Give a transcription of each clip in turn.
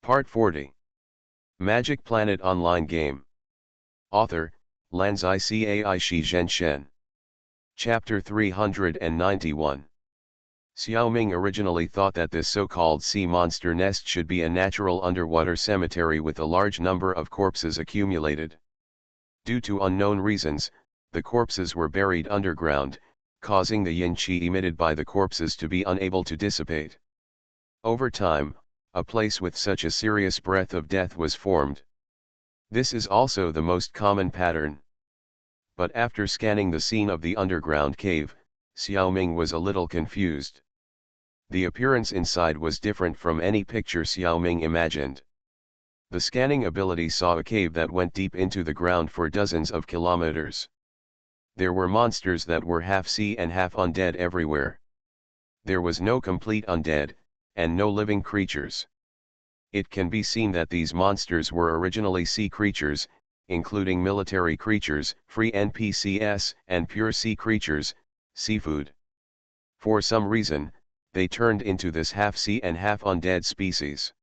Part 40. Magic Planet Online Game. Author, Lanzai Cai Shi Zhenshen. Chapter 391. Xiaoming originally thought that this so-called sea monster nest should be a natural underwater cemetery with a large number of corpses accumulated. Due to unknown reasons, the corpses were buried underground, causing the yin qi emitted by the corpses to be unable to dissipate. Over time, a place with such a serious breath of death was formed. This is also the most common pattern. But after scanning the scene of the underground cave, Xiaoming was a little confused. The appearance inside was different from any picture Xiaoming imagined. The scanning ability saw a cave that went deep into the ground for dozens of kilometers. There were monsters that were half sea and half undead everywhere. There was no complete undead, and no living creatures. It can be seen that these monsters were originally sea creatures, including military creatures, free NPCs, and pure sea creatures, seafood. For some reason, they turned into this half-sea and half-undead species.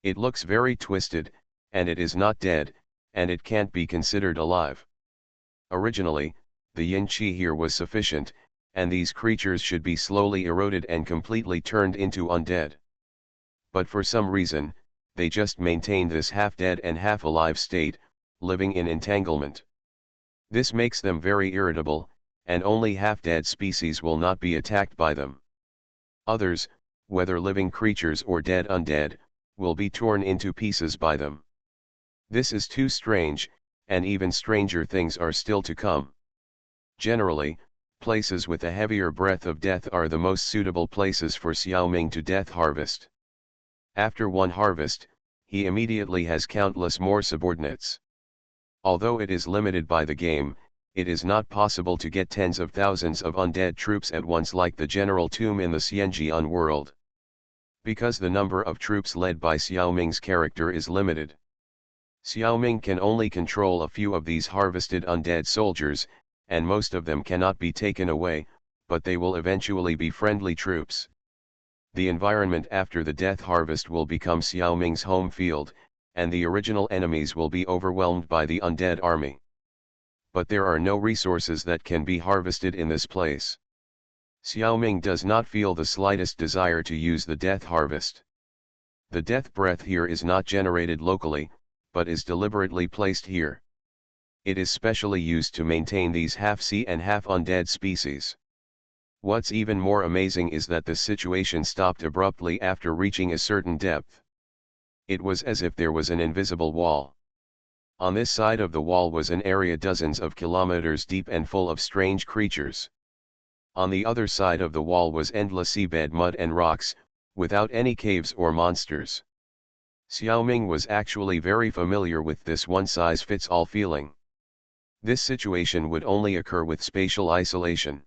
It looks very twisted, and it is not dead, and it can't be considered alive. Originally, the yin qi here was sufficient, and these creatures should be slowly eroded and completely turned into undead. But for some reason, they just maintained this half-dead and half-alive state, living in entanglement. This makes them very irritable, and only half-dead species will not be attacked by them. Others, whether living creatures or dead undead, will be torn into pieces by them. This is too strange, and even stranger things are still to come. Generally, places with a heavier breath of death are the most suitable places for Xiaoming to death harvest. After one harvest, he immediately has countless more subordinates. Although it is limited by the game, it is not possible to get tens of thousands of undead troops at once like the general tomb in the Xianjian world. Because the number of troops led by Xiaoming's character is limited. Xiaoming can only control a few of these harvested undead soldiers, and most of them cannot be taken away, but they will eventually be friendly troops. The environment after the death harvest will become Xiaoming's home field, and the original enemies will be overwhelmed by the undead army. But there are no resources that can be harvested in this place. Xiaoming does not feel the slightest desire to use the death harvest. The death breath here is not generated locally, but is deliberately placed here. It is specially used to maintain these half-sea and half-undead species. What's even more amazing is that this situation stopped abruptly after reaching a certain depth. It was as if there was an invisible wall. On this side of the wall was an area dozens of kilometers deep and full of strange creatures. On the other side of the wall was endless seabed mud and rocks, without any caves or monsters. Xiaoming was actually very familiar with this one-size-fits-all feeling. This situation would only occur with spatial isolation.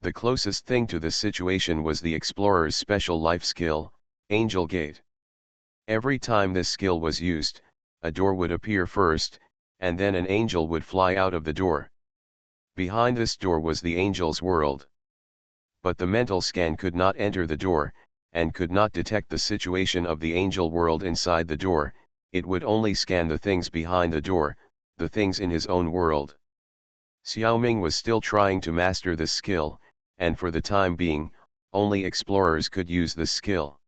The closest thing to this situation was the explorer's special life skill, Angel Gate. Every time this skill was used, a door would appear first, and then an angel would fly out of the door. Behind this door was the angel's world. But the mental scan could not enter the door, and could not detect the situation of the angel world inside the door. It would only scan the things behind the door, the things in his own world. Xiaoming was still trying to master this skill, and for the time being, only explorers could use this skill.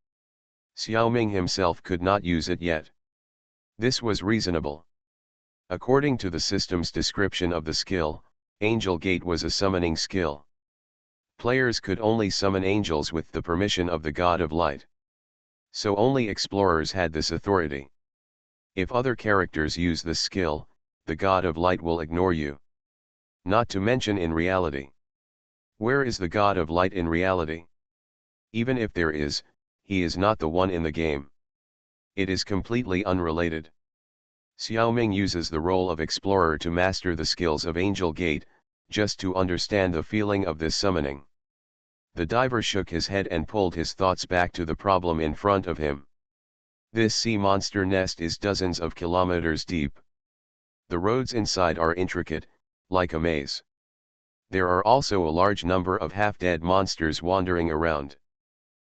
Xiaoming himself could not use it yet. This was reasonable. According to the system's description of the skill, Angel Gate was a summoning skill. Players could only summon angels with the permission of the God of Light. So only explorers had this authority. If other characters use this skill, the God of Light will ignore you. Not to mention in reality. Where is the God of Light in reality? Even if there is, he is not the one in the game. It is completely unrelated. Xiaoming uses the role of explorer to master the skills of Angel Gate, just to understand the feeling of this summoning. The diver shook his head and pulled his thoughts back to the problem in front of him. This sea monster nest is dozens of kilometers deep. The roads inside are intricate, like a maze. There are also a large number of half-dead monsters wandering around.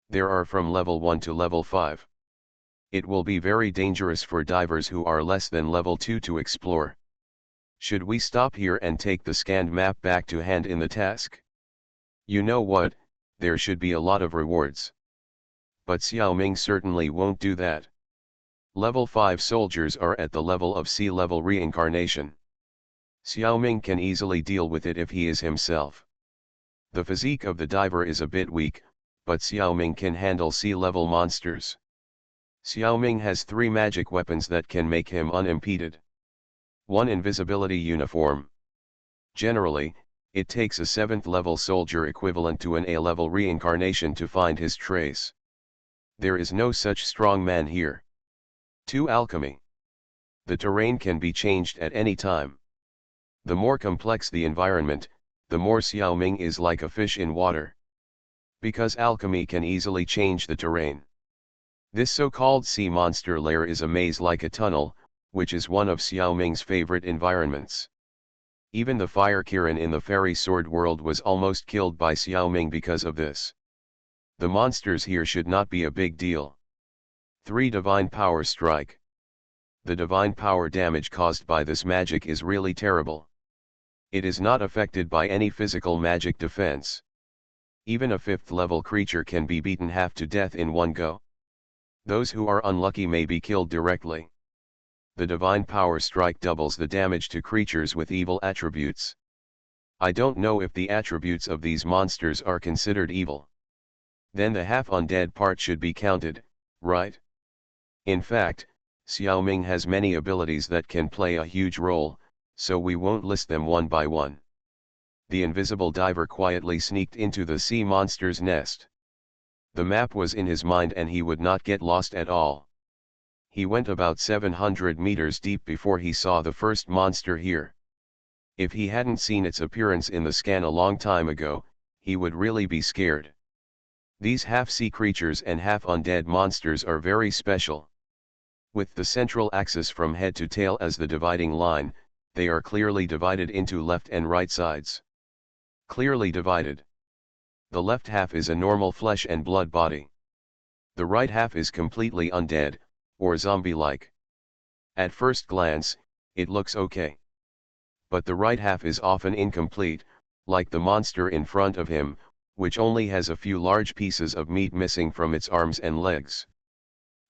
There are from level 1 to level 5. It will be very dangerous for divers who are less than level 2 to explore. Should we stop here and take the scanned map back to hand in the task? You know what, there should be a lot of rewards. But Xiaoming certainly won't do that. Level 5 soldiers are at the level of sea level reincarnation. Xiaoming can easily deal with it if he is himself. The physique of the diver is a bit weak, but Xiaoming can handle sea level monsters. Xiaoming has 3 magic weapons that can make him unimpeded. 1 invisibility uniform. Generally, it takes a 7th level soldier equivalent to an A level reincarnation to find his trace. There is no such strong man here. 2 alchemy. The terrain can be changed at any time. The more complex the environment, the more Xiaoming is like a fish in water. Because alchemy can easily change the terrain. This so-called sea monster lair is a maze like a tunnel, which is one of Xiaoming's favorite environments. Even the fire Kirin in the fairy sword world was almost killed by Xiaoming because of this. The monsters here should not be a big deal. 3 divine power strike. The divine power damage caused by this magic is really terrible. It is not affected by any physical magic defense. Even a 5th level creature can be beaten half to death in one go. Those who are unlucky may be killed directly. The divine power strike doubles the damage to creatures with evil attributes. I don't know if the attributes of these monsters are considered evil. Then the half undead part should be counted, right? In fact, Xiaoming has many abilities that can play a huge role, so we won't list them one by one. The invisible diver quietly sneaked into the sea monster's nest. The map was in his mind and he would not get lost at all. He went about 700 meters deep before he saw the first monster here. If he hadn't seen its appearance in the scan a long time ago, he would really be scared. These half-sea creatures and half-undead monsters are very special. With the central axis from head to tail as the dividing line, they are clearly divided into left and right sides. Clearly divided. The left half is a normal flesh and blood body. The right half is completely undead, or zombie-like. At first glance, it looks okay. But the right half is often incomplete, like the monster in front of him, which only has a few large pieces of meat missing from its arms and legs.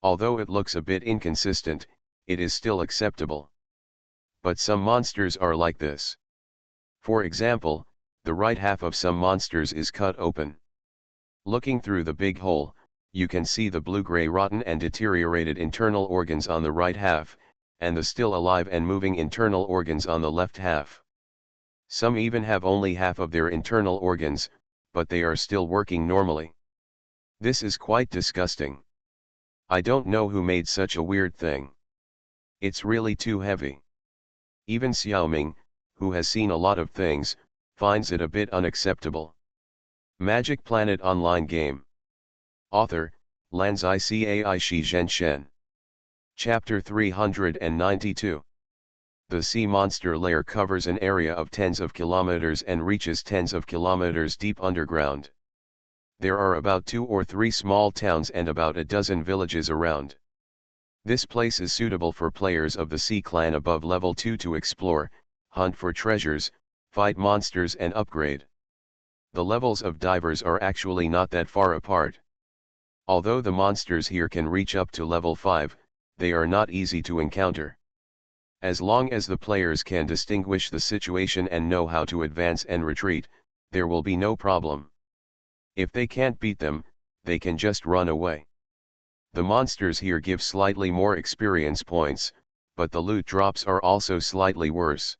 Although it looks a bit inconsistent, it is still acceptable. But some monsters are like this. For example, the right half of some monsters is cut open. Looking through the big hole, you can see the blue-gray rotten and deteriorated internal organs on the right half, and the still alive and moving internal organs on the left half. Some even have only half of their internal organs, but they are still working normally. This is quite disgusting. I don't know who made such a weird thing. It's really too heavy. Even Xiaoming, who has seen a lot of things, finds it a bit unacceptable. Magic Planet Online Game. Author, Lanzai Cai Shi Zhen Shen. Chapter 392. The sea monster lair covers an area of tens of kilometers and reaches tens of kilometers deep underground. There are about 2 or 3 small towns and about a dozen villages around. This place is suitable for players of the Sea Clan above level 2 to explore, hunt for treasures, fight monsters and upgrade. The levels of divers are actually not that far apart. Although the monsters here can reach up to level 5, they are not easy to encounter. As long as the players can distinguish the situation and know how to advance and retreat, there will be no problem. If they can't beat them, they can just run away. The monsters here give slightly more experience points, but the loot drops are also slightly worse.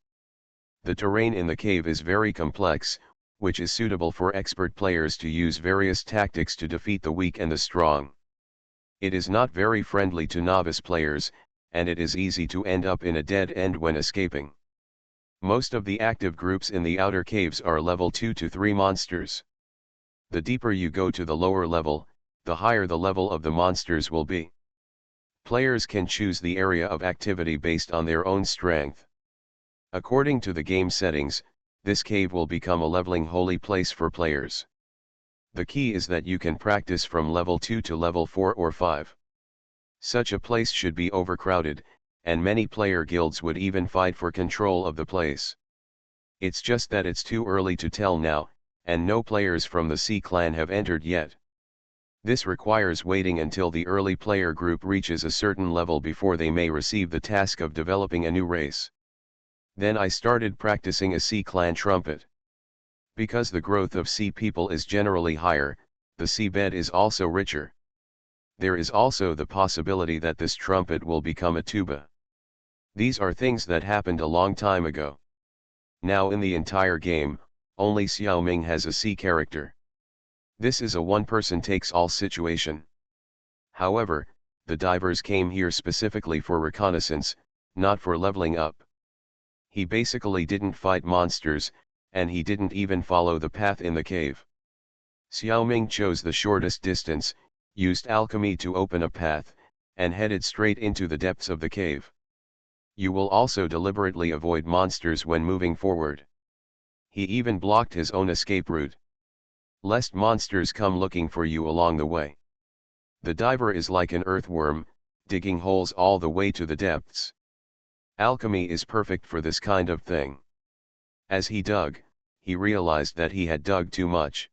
The terrain in the cave is very complex, which is suitable for expert players to use various tactics to defeat the weak and the strong. It is not very friendly to novice players, and it is easy to end up in a dead end when escaping. Most of the active groups in the outer caves are level 2 to 3 monsters. The deeper you go to the lower level, the higher the level of the monsters will be. Players can choose the area of activity based on their own strength. According to the game settings, this cave will become a leveling holy place for players. The key is that you can practice from level 2 to level 4 or 5. Such a place should be overcrowded, and many player guilds would even fight for control of the place. It's just that it's too early to tell now, and no players from the Sea clan have entered yet. This requires waiting until the early player group reaches a certain level before they may receive the task of developing a new race. Then I started practicing a Sea clan trumpet. Because the growth of sea people is generally higher, the seabed is also richer. There is also the possibility that this trumpet will become a tuba. These are things that happened a long time ago. Now in the entire game, only Xiaoming has a sea character. This is a one-person takes all situation. However, the divers came here specifically for reconnaissance, not for leveling up. He basically didn't fight monsters, and he didn't even follow the path in the cave. Xiaoming chose the shortest distance, used alchemy to open a path, and headed straight into the depths of the cave. You will also deliberately avoid monsters when moving forward. He even blocked his own escape route, lest monsters come looking for you along the way. The diver is like an earthworm, digging holes all the way to the depths. Alchemy is perfect for this kind of thing. As he dug, he realized that he had dug too much.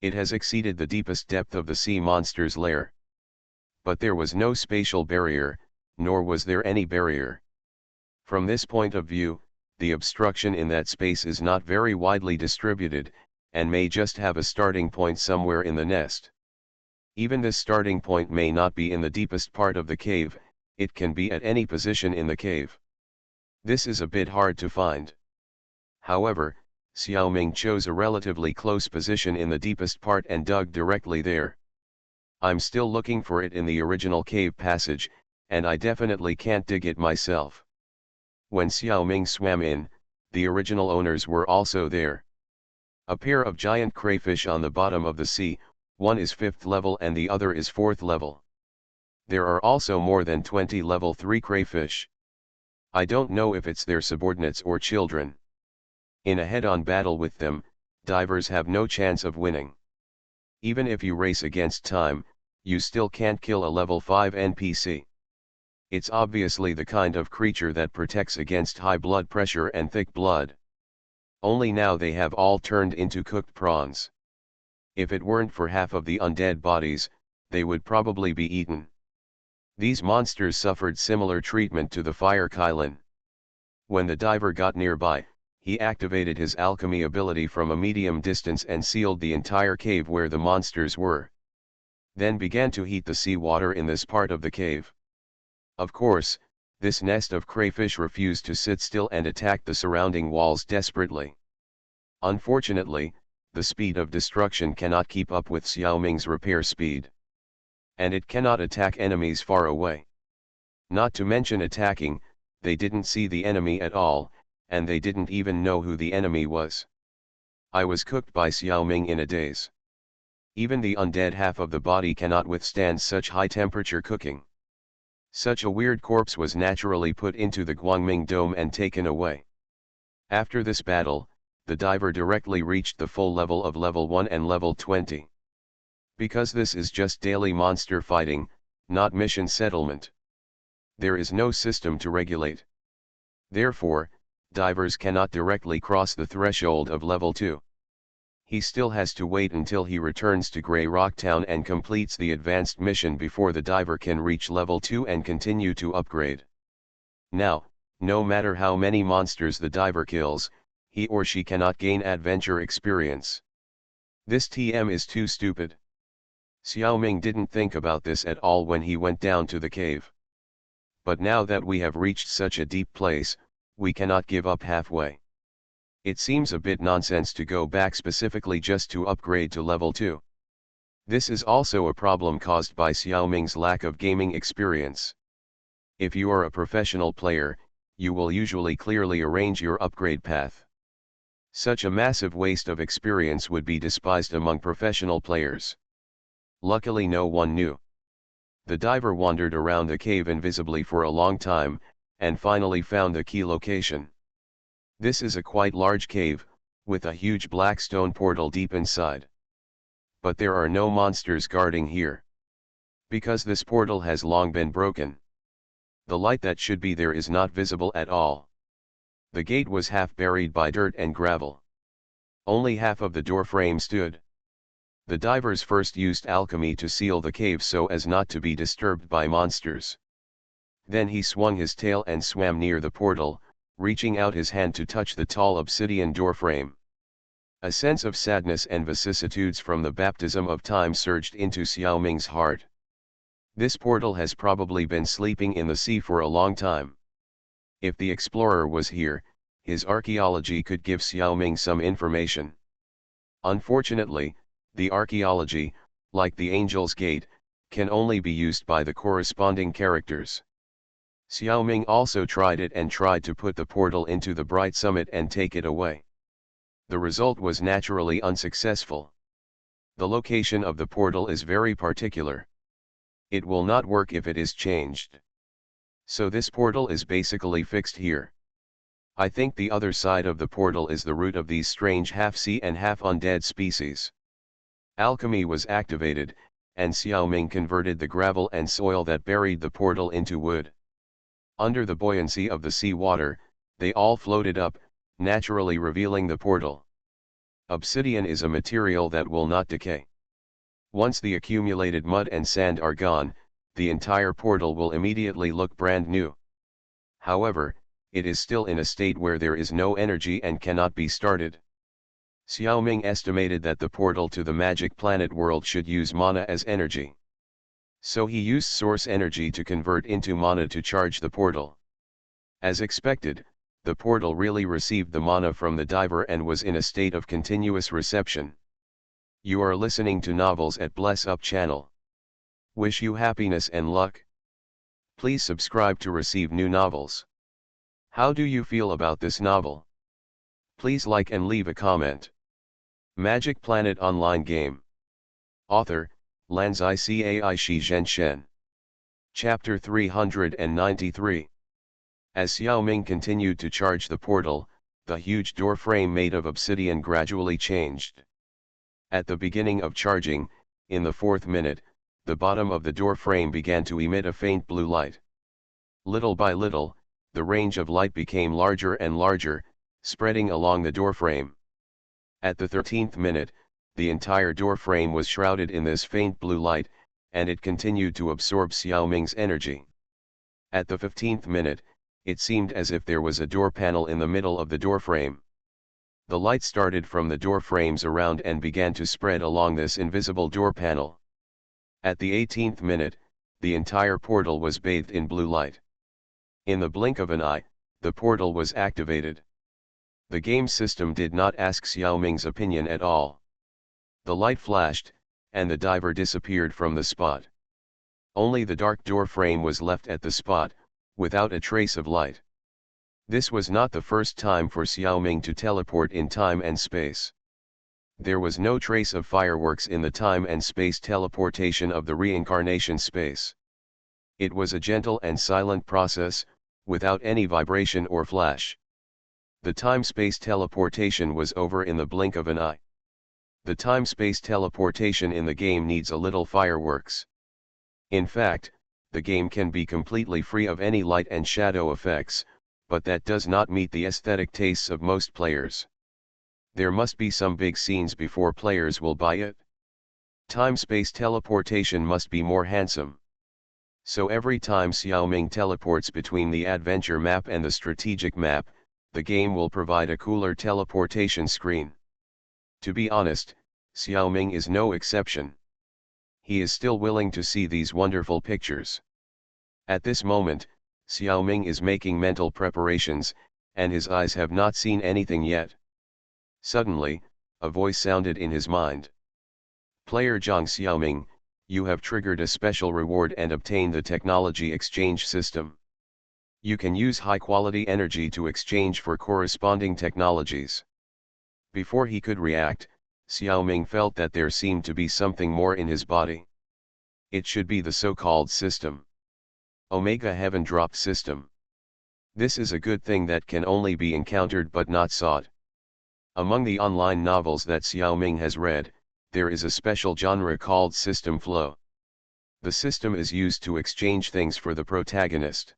It has exceeded the deepest depth of the sea monster's lair. But there was no spatial barrier, nor was there any barrier. From this point of view, the obstruction in that space is not very widely distributed, and may just have a starting point somewhere in the nest. Even this starting point may not be in the deepest part of the cave, it can be at any position in the cave. This is a bit hard to find. However, Xiaoming chose a relatively close position in the deepest part and dug directly there. I'm still looking for it in the original cave passage, and I definitely can't dig it myself. When Xiaoming swam in, the original owners were also there. A pair of giant crayfish on the bottom of the sea, one is 5th level and the other is 4th level. There are also more than 20 level 3 crayfish. I don't know if it's their subordinates or children. In a head-on battle with them, divers have no chance of winning. Even if you race against time, you still can't kill a level 5 NPC. It's obviously the kind of creature that protects against high blood pressure and thick blood. Only now they have all turned into cooked prawns. If it weren't for half of the undead bodies, they would probably be eaten. These monsters suffered similar treatment to the fire Kylin. When the diver got nearby, he activated his alchemy ability from a medium distance and sealed the entire cave where the monsters were. Then began to heat the seawater in this part of the cave. Of course, this nest of crayfish refused to sit still and attacked the surrounding walls desperately. Unfortunately, the speed of destruction cannot keep up with Xiaoming's repair speed. And it cannot attack enemies far away. Not to mention attacking, they didn't see the enemy at all, and they didn't even know who the enemy was. I was cooked by Xiaoming in a daze. Even the undead half of the body cannot withstand such high temperature cooking. Such a weird corpse was naturally put into the Guangming Dome and taken away. After this battle, the diver directly reached the full level of level 1 and level 20. Because this is just daily monster fighting, not mission settlement. There is no system to regulate. Therefore, divers cannot directly cross the threshold of level 2. He still has to wait until he returns to Grey Rock Town and completes the advanced mission before the diver can reach level 2 and continue to upgrade. Now, no matter how many monsters the diver kills, he or she cannot gain adventure experience. This TM is too stupid. Xiaoming didn't think about this at all when he went down to the cave. But now that we have reached such a deep place, we cannot give up halfway. It seems a bit nonsense to go back specifically just to upgrade to level 2. This is also a problem caused by Xiaoming's lack of gaming experience. If you are a professional player, you will usually clearly arrange your upgrade path. Such a massive waste of experience would be despised among professional players. Luckily no one knew. The diver wandered around the cave invisibly for a long time, and finally found the key location. This is a quite large cave, with a huge black stone portal deep inside. But there are no monsters guarding here. Because this portal has long been broken. The light that should be there is not visible at all. The gate was half buried by dirt and gravel. Only half of the door frame stood. The divers first used alchemy to seal the cave so as not to be disturbed by monsters. Then he swung his tail and swam near the portal, reaching out his hand to touch the tall obsidian doorframe. A sense of sadness and vicissitudes from the baptism of time surged into Xiao Ming's heart. This portal has probably been sleeping in the sea for a long time. If the explorer was here, his archaeology could give Xiao Ming some information. Unfortunately, the archaeology, like the Angel's Gate, can only be used by the corresponding characters. Xiao Ming also tried it and tried to put the portal into the bright summit and take it away. The result was naturally unsuccessful. The location of the portal is very particular. It will not work if it is changed. So this portal is basically fixed here. I think the other side of the portal is the root of these strange half-sea and half-undead species. Alchemy was activated, and Xiao Ming converted the gravel and soil that buried the portal into wood. Under the buoyancy of the sea water, they all floated up, naturally revealing the portal. Obsidian is a material that will not decay. Once the accumulated mud and sand are gone, the entire portal will immediately look brand new. However, it is still in a state where there is no energy and cannot be started. Xiao Ming estimated that the portal to the magic planet world should use mana as energy. So he used source energy to convert into mana to charge the portal. As expected, the portal really received the mana from the diver and was in a state of continuous reception. You are listening to Novels at Bless Up channel. Wish you happiness and luck. Please subscribe to receive new novels. How do you feel about this novel? Please like and leave a comment. Magic Planet Online Game. Author, Lanzai Cai Shi Zhen Shen. Chapter 393. As Xiao Ming continued to charge the portal, the huge door frame made of obsidian gradually changed. At the beginning of charging, in the 4th minute, the bottom of the door frame began to emit a faint blue light. Little by little, the range of light became larger and larger, spreading along the door frame. At the 13th minute, the entire door frame was shrouded in this faint blue light, and it continued to absorb Xiao Ming's energy. At the 15th minute, it seemed as if there was a door panel in the middle of the door frame. The light started from the door frames around and began to spread along this invisible door panel. At the 18th minute, the entire portal was bathed in blue light. In the blink of an eye, the portal was activated. The game system did not ask Xiao Ming's opinion at all. The light flashed, and the diver disappeared from the spot. Only the dark door frame was left at the spot, without a trace of light. This was not the first time for Xiao Ming to teleport in time and space. There was no trace of fireworks in the time and space teleportation of the reincarnation space. It was a gentle and silent process, without any vibration or flash. The time-space teleportation was over in the blink of an eye. The time-space teleportation in the game needs a little fireworks. In fact, the game can be completely free of any light and shadow effects, but that does not meet the aesthetic tastes of most players. There must be some big scenes before players will buy it. Time-space teleportation must be more handsome. So every time Xiao Ming teleports between the adventure map and the strategic map, the game will provide a cooler teleportation screen. To be honest, Xiao Ming is no exception. He is still willing to see these wonderful pictures. At this moment, Xiao Ming is making mental preparations, and his eyes have not seen anything yet. Suddenly, a voice sounded in his mind. Player Zhang Xiaoming, you have triggered a special reward and obtained the technology exchange system. You can use high-quality energy to exchange for corresponding technologies. Before he could react, Xiaoming felt that there seemed to be something more in his body. It should be the so-called system. Omega Heaven Drop System. This is a good thing that can only be encountered but not sought. Among the online novels that Xiaoming has read, there is a special genre called System Flow. The system is used to exchange things for the protagonist.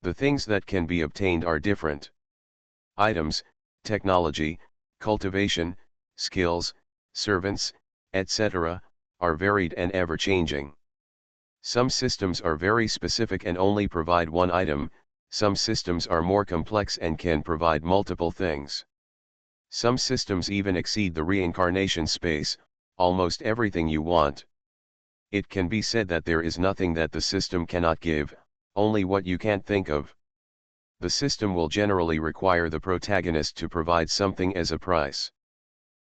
The things that can be obtained are different. Items, technology, cultivation, skills, servants, etc., are varied and ever-changing. Some systems are very specific and only provide one item, some systems are more complex and can provide multiple things. Some systems even exceed the reincarnation space, almost everything you want. It can be said that there is nothing that the system cannot give, only what you can't think of. The system will generally require the protagonist to provide something as a price.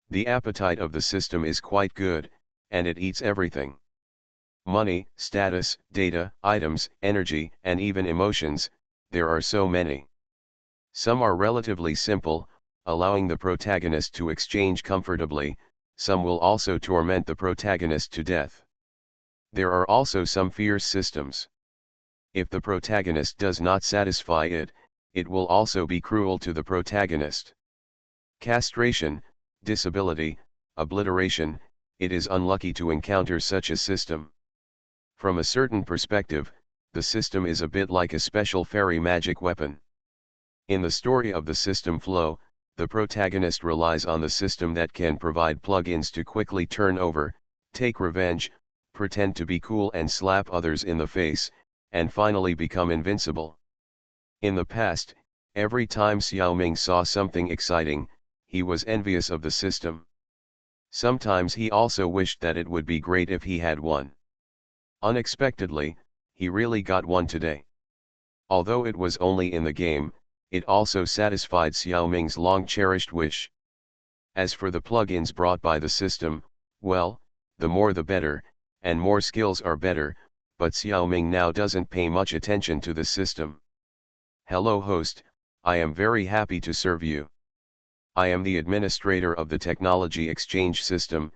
The appetite of the system is quite good, and it eats everything. Money, status, data, items, energy, and even emotions, there are so many. Some are relatively simple, allowing the protagonist to exchange comfortably, some will also torment the protagonist to death. There are also some fierce systems. If the protagonist does not satisfy it, it will also be cruel to the protagonist. Castration, disability, obliteration, it is unlucky to encounter such a system. From a certain perspective, the system is a bit like a special fairy magic weapon. In the story of the system flow, the protagonist relies on the system that can provide plugins to quickly turn over, take revenge, pretend to be cool and slap others in the face, and finally become invincible. In the past, every time Xiaoming saw something exciting, he was envious of the system. Sometimes he also wished that it would be great if he had one. Unexpectedly, he really got one today. Although it was only in the game, it also satisfied Xiaoming's long-cherished wish. As for the plugins brought by the system, well, the more the better, and more skills are better, but Xiaoming now doesn't pay much attention to the system. Hello host, I am very happy to serve you. I am the administrator of the technology exchange system.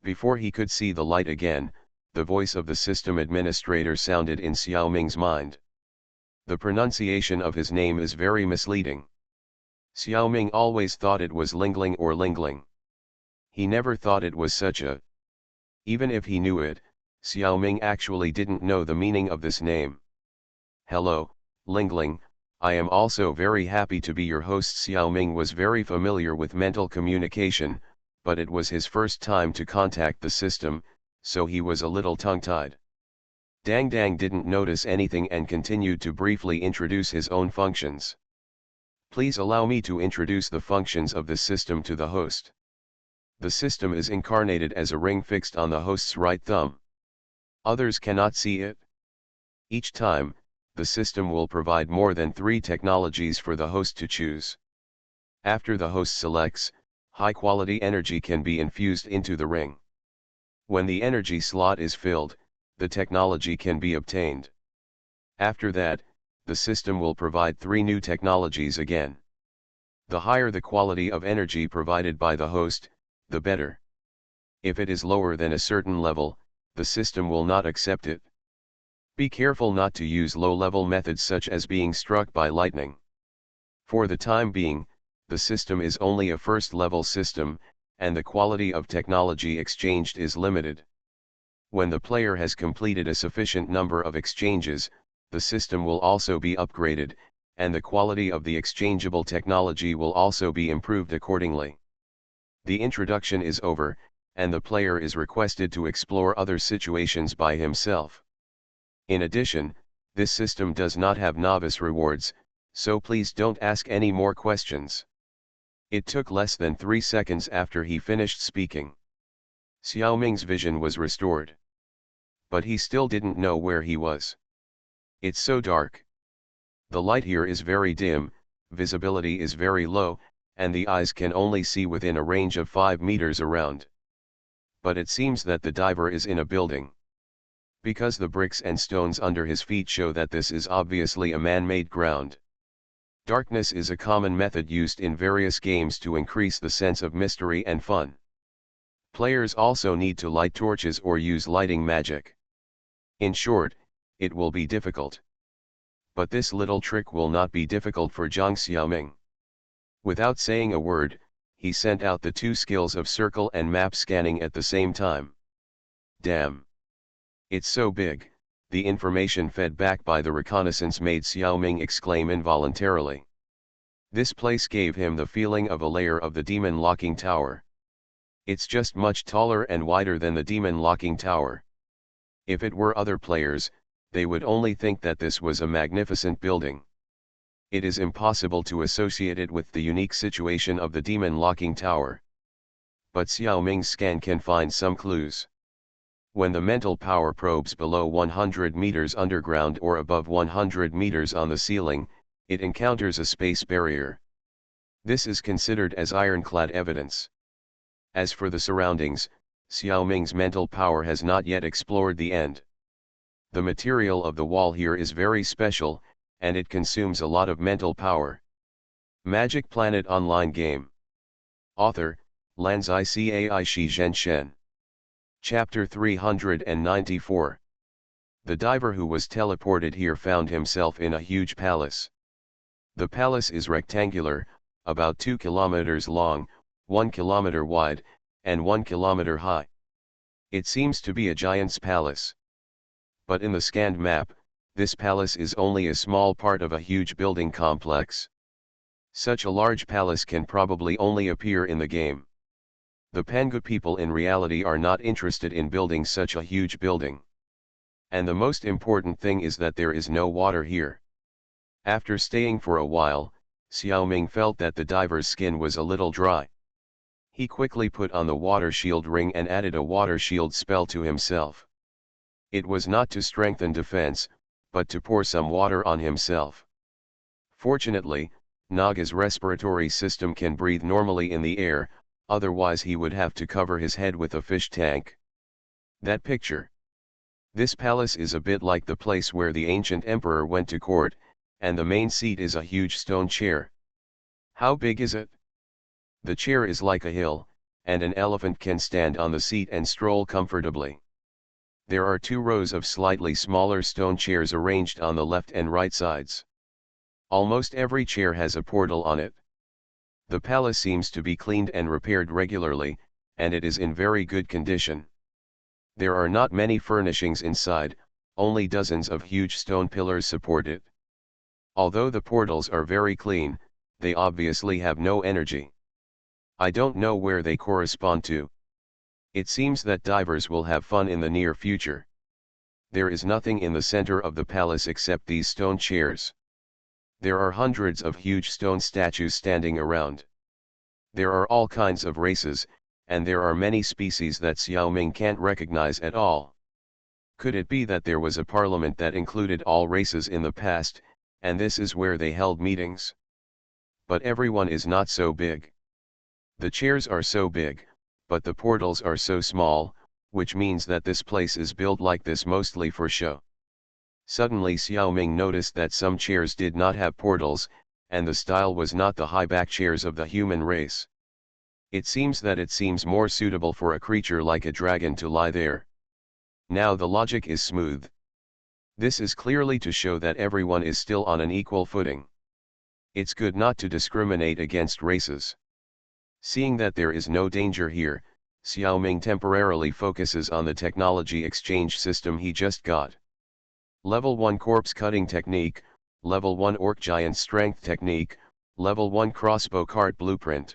Before he could see the light again, the voice of the system administrator sounded in Xiaoming's mind. The pronunciation of his name is very misleading. Xiaoming always thought it was Lingling or Lingling. He never thought it was such a. Even if he knew it, Xiaoming actually didn't know the meaning of this name. Hello, Lingling, I am also very happy to be your host. Xiaoming was very familiar with mental communication, but it was his first time to contact the system, so he was a little tongue-tied. Dang Dang didn't notice anything and continued to briefly introduce his own functions. Please allow me to introduce the functions of the system to the host. The system is incarnated as a ring fixed on the host's right thumb. Others cannot see it. Each time, the system will provide more than 3 technologies for the host to choose. After the host selects, high-quality energy can be infused into the ring. When the energy slot is filled, the technology can be obtained. After that, the system will provide 3 new technologies again. The higher the quality of energy provided by the host, the better. If it is lower than a certain level, the system will not accept it. Be careful not to use low-level methods such as being struck by lightning. For the time being, the system is only a first-level system, and the quality of technology exchanged is limited. When the player has completed a sufficient number of exchanges, the system will also be upgraded, and the quality of the exchangeable technology will also be improved accordingly. The introduction is over, and the player is requested to explore other situations by himself. In addition, this system does not have novice rewards, so please don't ask any more questions. It took less than 3 seconds after he finished speaking. Xiaoming's vision was restored. But he still didn't know where he was. It's so dark. The light here is very dim, visibility is very low, and the eyes can only see within a range of 5 meters around. But it seems that the diver is in a building. Because the bricks and stones under his feet show that this is obviously a man-made ground. Darkness is a common method used in various games to increase the sense of mystery and fun. Players also need to light torches or use lighting magic. In short, it will be difficult. But this little trick will not be difficult for Zhang Xiaoming. Without saying a word, he sent out the 2 skills of circle and map scanning at the same time. Damn! It's so big, the information fed back by the reconnaissance made Xiaoming exclaim involuntarily. This place gave him the feeling of a layer of the demon locking tower. It's just much taller and wider than the demon locking tower. If it were other players, they would only think that this was a magnificent building. It is impossible to associate it with the unique situation of the demon locking tower. But Xiaoming's scan can find some clues. When the mental power probes below 100 meters underground or above 100 meters on the ceiling, it encounters a space barrier. This is considered as ironclad evidence. As for the surroundings, Xiaoming's mental power has not yet explored the end. The material of the wall here is very special, and it consumes a lot of mental power. Magic Planet Online Game. Author, Lanzai Cai Shi Zhen Shen. Chapter 394. The diver who was teleported here found himself in a huge palace. The palace is rectangular, about 2 kilometers long, 1 kilometer wide, and 1 kilometer high. It seems to be a giant's palace. But in the scanned map, this palace is only a small part of a huge building complex. Such a large palace can probably only appear in the game. The Pangu people in reality are not interested in building such a huge building. And the most important thing is that there is no water here. After staying for a while, Xiaoming felt that the diver's skin was a little dry. He quickly put on the water shield ring and added a water shield spell to himself. It was not to strengthen defense, but to pour some water on himself. Fortunately, Naga's respiratory system can breathe normally in the air, otherwise he would have to cover his head with a fish tank. That picture. This palace is a bit like the place where the ancient emperor went to court, and the main seat is a huge stone chair. How big is it? The chair is like a hill, and an elephant can stand on the seat and stroll comfortably. There are 2 rows of slightly smaller stone chairs arranged on the left and right sides. Almost every chair has a portal on it. The palace seems to be cleaned and repaired regularly, and it is in very good condition. There are not many furnishings inside, only dozens of huge stone pillars support it. Although the portals are very clean, they obviously have no energy. I don't know where they correspond to. It seems that divers will have fun in the near future. There is nothing in the center of the palace except these stone chairs. There are hundreds of huge stone statues standing around. There are all kinds of races, and there are many species that Xiaoming can't recognize at all. Could it be that there was a parliament that included all races in the past, and this is where they held meetings? But everyone is not so big. The chairs are so big, but the portals are so small, which means that this place is built like this mostly for show. Suddenly Xiaoming noticed that some chairs did not have portals, and the style was not the high-back chairs of the human race. It seems that it seems more suitable for a creature like a dragon to lie there. Now the logic is smooth. This is clearly to show that everyone is still on an equal footing. It's good not to discriminate against races. Seeing that there is no danger here, Xiaoming temporarily focuses on the technology exchange system he just got. Level 1 Corpse Cutting Technique, Level 1 Orc Giant Strength Technique, Level 1 Crossbow Cart Blueprint.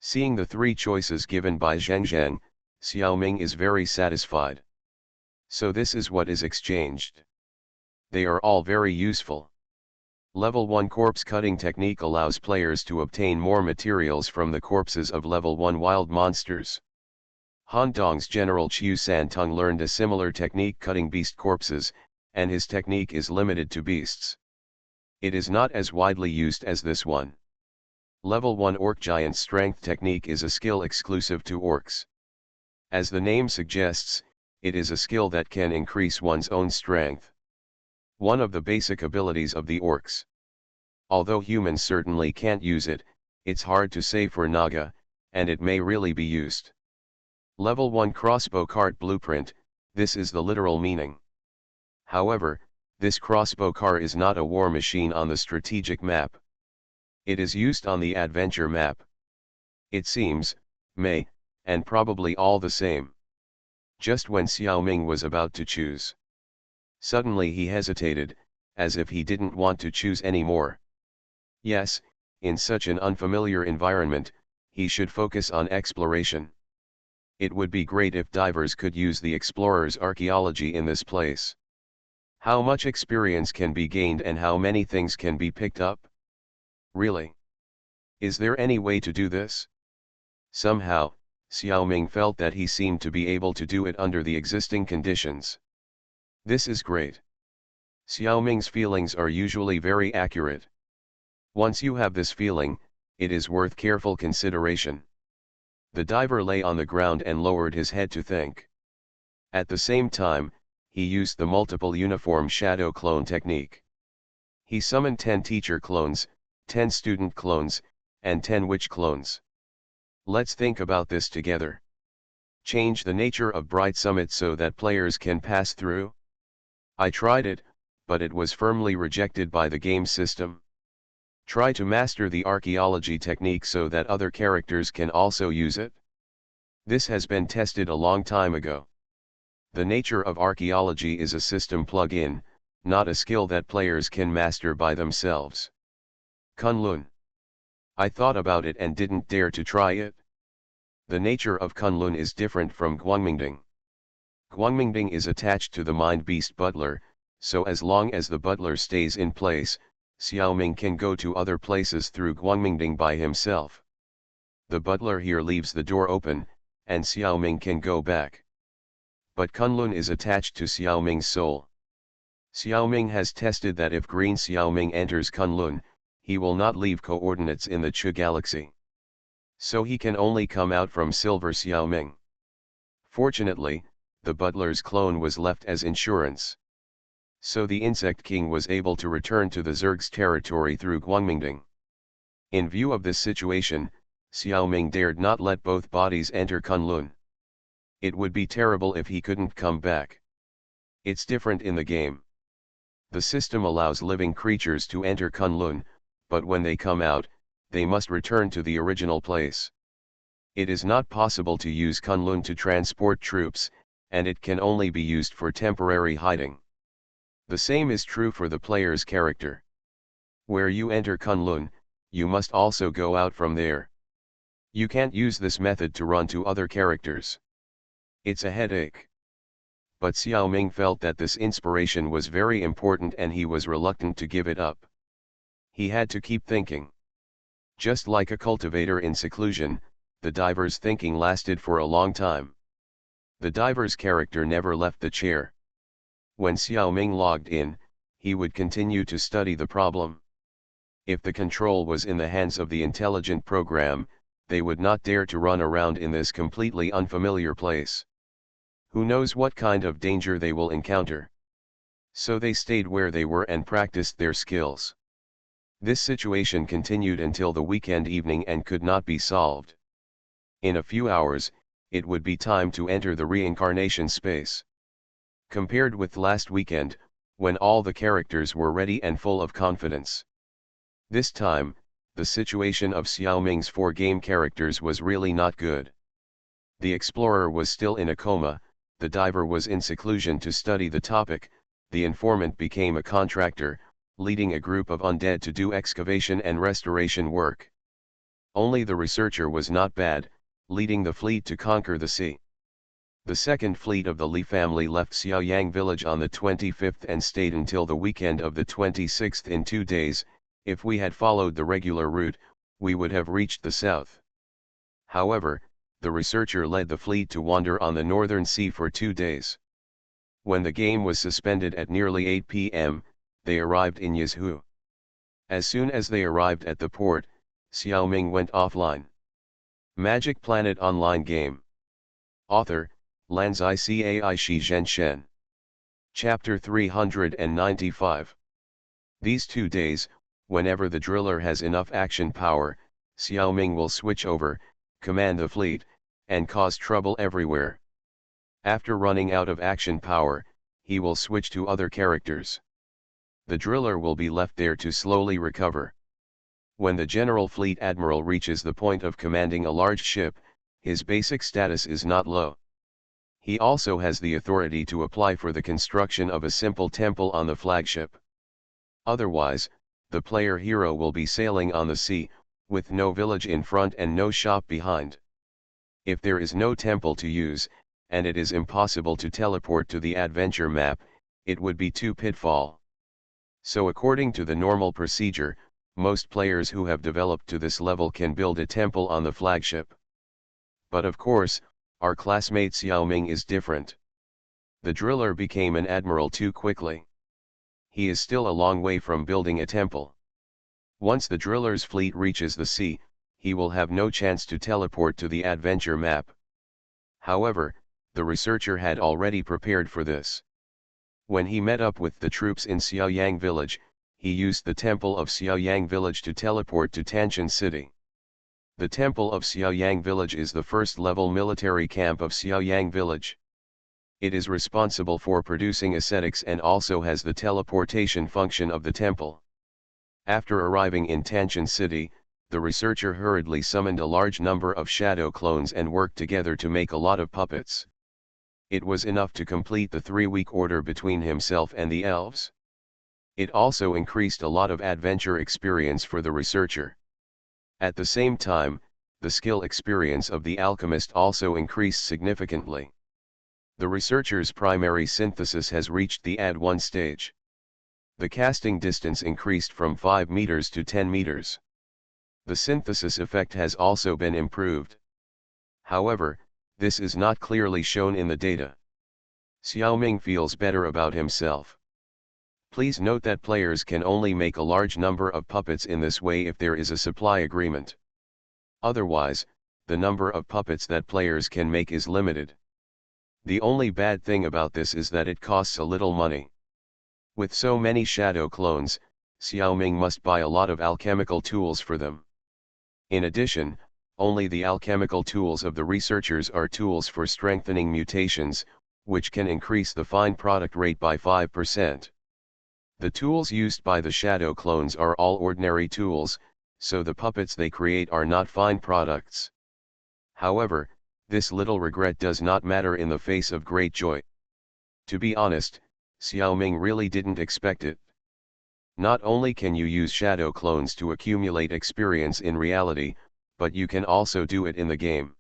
Seeing the 3 choices given by Zheng Zheng, Xiaoming is very satisfied. So this is what is exchanged. They are all very useful. Level 1 Corpse Cutting Technique allows players to obtain more materials from the corpses of Level 1 wild monsters. Han Dong's General Chiu Santung learned a similar technique cutting beast corpses, and his technique is limited to beasts. It is not as widely used as this one. Level 1 Orc Giant Strength Technique is a skill exclusive to orcs. As the name suggests, it is a skill that can increase one's own strength. One of the basic abilities of the orcs. Although humans certainly can't use it, it's hard to say for Naga, and it may really be used. Level 1 Crossbow Cart Blueprint, this is the literal meaning. However, this crossbow car is not a war machine on the strategic map. It is used on the adventure map. It seems, and probably all the same. Just when Xiao Ming was about to choose, suddenly he hesitated, as if he didn't want to choose anymore. Yes, in such an unfamiliar environment, he should focus on exploration. It would be great if divers could use the explorer's archaeology in this place. How much experience can be gained and how many things can be picked up? Really? Is there any way to do this? Somehow, Xiao Ming felt that he seemed to be able to do it under the existing conditions. This is great. Xiao Ming's feelings are usually very accurate. Once you have this feeling, it is worth careful consideration. The diver lay on the ground and lowered his head to think. At the same time, he used the multiple uniform shadow clone technique. He summoned 10 teacher clones, 10 student clones, and 10 witch clones. Let's think about this together. Change the nature of Bright Summit so that players can pass through. I tried it, but it was firmly rejected by the game system. Try to master the archaeology technique so that other characters can also use it. This has been tested a long time ago. The nature of archaeology is a system plug-in, not a skill that players can master by themselves. Kunlun. I thought about it and didn't dare to try it. The nature of Kunlun is different from Guangmingding. Guangmingding is attached to the Mind Beast Butler, so as long as the butler stays in place, Xiao Ming can go to other places through Guangmingding by himself. The butler here leaves the door open, and Xiao Ming can go back. But Kunlun is attached to Xiao Ming's soul. Xiao Ming has tested that if green Xiao Ming enters Kunlun, he will not leave coordinates in the Chu galaxy. So he can only come out from silver Xiao Ming. Fortunately, the butler's clone was left as insurance. So the Insect King was able to return to the Zerg's territory through Guangmingding. In view of this situation, Xiao Ming dared not let both bodies enter Kunlun. It would be terrible if he couldn't come back. It's different in the game. The system allows living creatures to enter Kunlun, but when they come out, they must return to the original place. It is not possible to use Kunlun to transport troops, and it can only be used for temporary hiding. The same is true for the player's character. Where you enter Kunlun, you must also go out from there. You can't use this method to run to other characters. It's a headache. But Xiao Ming felt that this inspiration was very important and he was reluctant to give it up. He had to keep thinking. Just like a cultivator in seclusion, the diver's thinking lasted for a long time. The diver's character never left the chair. When Xiao Ming logged in, he would continue to study the problem. If the control was in the hands of the intelligent program, they would not dare to run around in this completely unfamiliar place. Who knows what kind of danger they will encounter? So they stayed where they were and practiced their skills. This situation continued until the weekend evening and could not be solved. In a few hours, it would be time to enter the reincarnation space. Compared with last weekend, when all the characters were ready and full of confidence. This time, the situation of Xiao Ming's 4 game characters was really not good. The explorer was still in a coma, the diver was in seclusion to study the topic, the informant became a contractor, leading a group of undead to do excavation and restoration work. Only the researcher was not bad, leading the fleet to conquer the sea. The second fleet of the Li family left Xiaoyang village on the 25th and stayed until the weekend of the 26th. In 2 days, if we had followed the regular route, we would have reached the south. However, the researcher led the fleet to wander on the northern sea for 2 days. When the game was suspended at nearly 8 p.m., they arrived in Yizhu. As soon as they arrived at the port, Xiao Ming went offline. Magic Planet Online Game. Author, Lanzai Cai Shi Zhen Shen. Chapter 395. These 2 days, whenever the driller has enough action power, Xiao Ming will switch over, command the fleet, and cause trouble everywhere. After running out of action power, he will switch to other characters. The driller will be left there to slowly recover. When the General Fleet Admiral reaches the point of commanding a large ship, his basic status is not low. He also has the authority to apply for the construction of a simple temple on the flagship. Otherwise, the player hero will be sailing on the sea, with no village in front and no shop behind. If there is no temple to use, and it is impossible to teleport to the adventure map, it would be too pitfall. So according to the normal procedure, most players who have developed to this level can build a temple on the flagship. But of course, our classmate Xiao Ming is different. The driller became an admiral too quickly. He is still a long way from building a temple. Once the driller's fleet reaches the sea, he will have no chance to teleport to the adventure map. However, the researcher had already prepared for this. When he met up with the troops in Xiaoyang village, he used the temple of Xiaoyang village to teleport to Tanshan city. The temple of Xiaoyang village is the first-level military camp of Xiaoyang village. It is responsible for producing ascetics and also has the teleportation function of the temple. After arriving in Tanshan city, the researcher hurriedly summoned a large number of shadow clones and worked together to make a lot of puppets. It was enough to complete the 3-week order between himself and the elves. It also increased a lot of adventure experience for the researcher. At the same time, the skill experience of the alchemist also increased significantly. The researcher's primary synthesis has reached the Ad 1 stage. The casting distance increased from 5 meters to 10 meters. The synthesis effect has also been improved. However, this is not clearly shown in the data. Xiao Ming feels better about himself. Please note that players can only make a large number of puppets in this way if there is a supply agreement. Otherwise, the number of puppets that players can make is limited. The only bad thing about this is that it costs a little money. With so many shadow clones, Xiao Ming must buy a lot of alchemical tools for them. In addition, only the alchemical tools of the researchers are tools for strengthening mutations, which can increase the fine product rate by 5%. The tools used by the shadow clones are all ordinary tools, so the puppets they create are not fine products. However, this little regret does not matter in the face of great joy. To be honest, Xiao Ming really didn't expect it. Not only can you use shadow clones to accumulate experience in reality, but you can also do it in the game.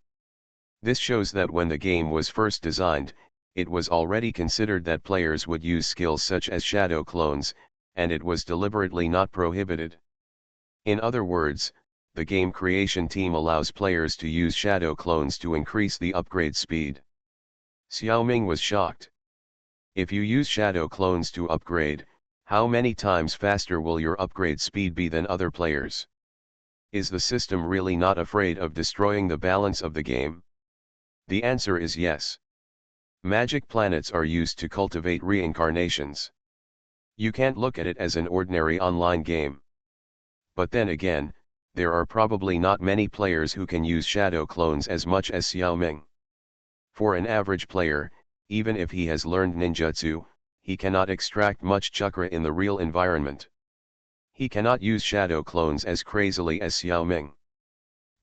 This shows that when the game was first designed, it was already considered that players would use skills such as shadow clones, and it was deliberately not prohibited. In other words, the game creation team allows players to use shadow clones to increase the upgrade speed. Xiao Ming was shocked. If you use shadow clones to upgrade, how many times faster will your upgrade speed be than other players? Is the system really not afraid of destroying the balance of the game? The answer is yes. Magic planets are used to cultivate reincarnations. You can't look at it as an ordinary online game. But then again, there are probably not many players who can use shadow clones as much as Xiao Ming. For an average player, even if he has learned ninjutsu, he cannot extract much chakra in the real environment. He cannot use shadow clones as crazily as Xiao Ming.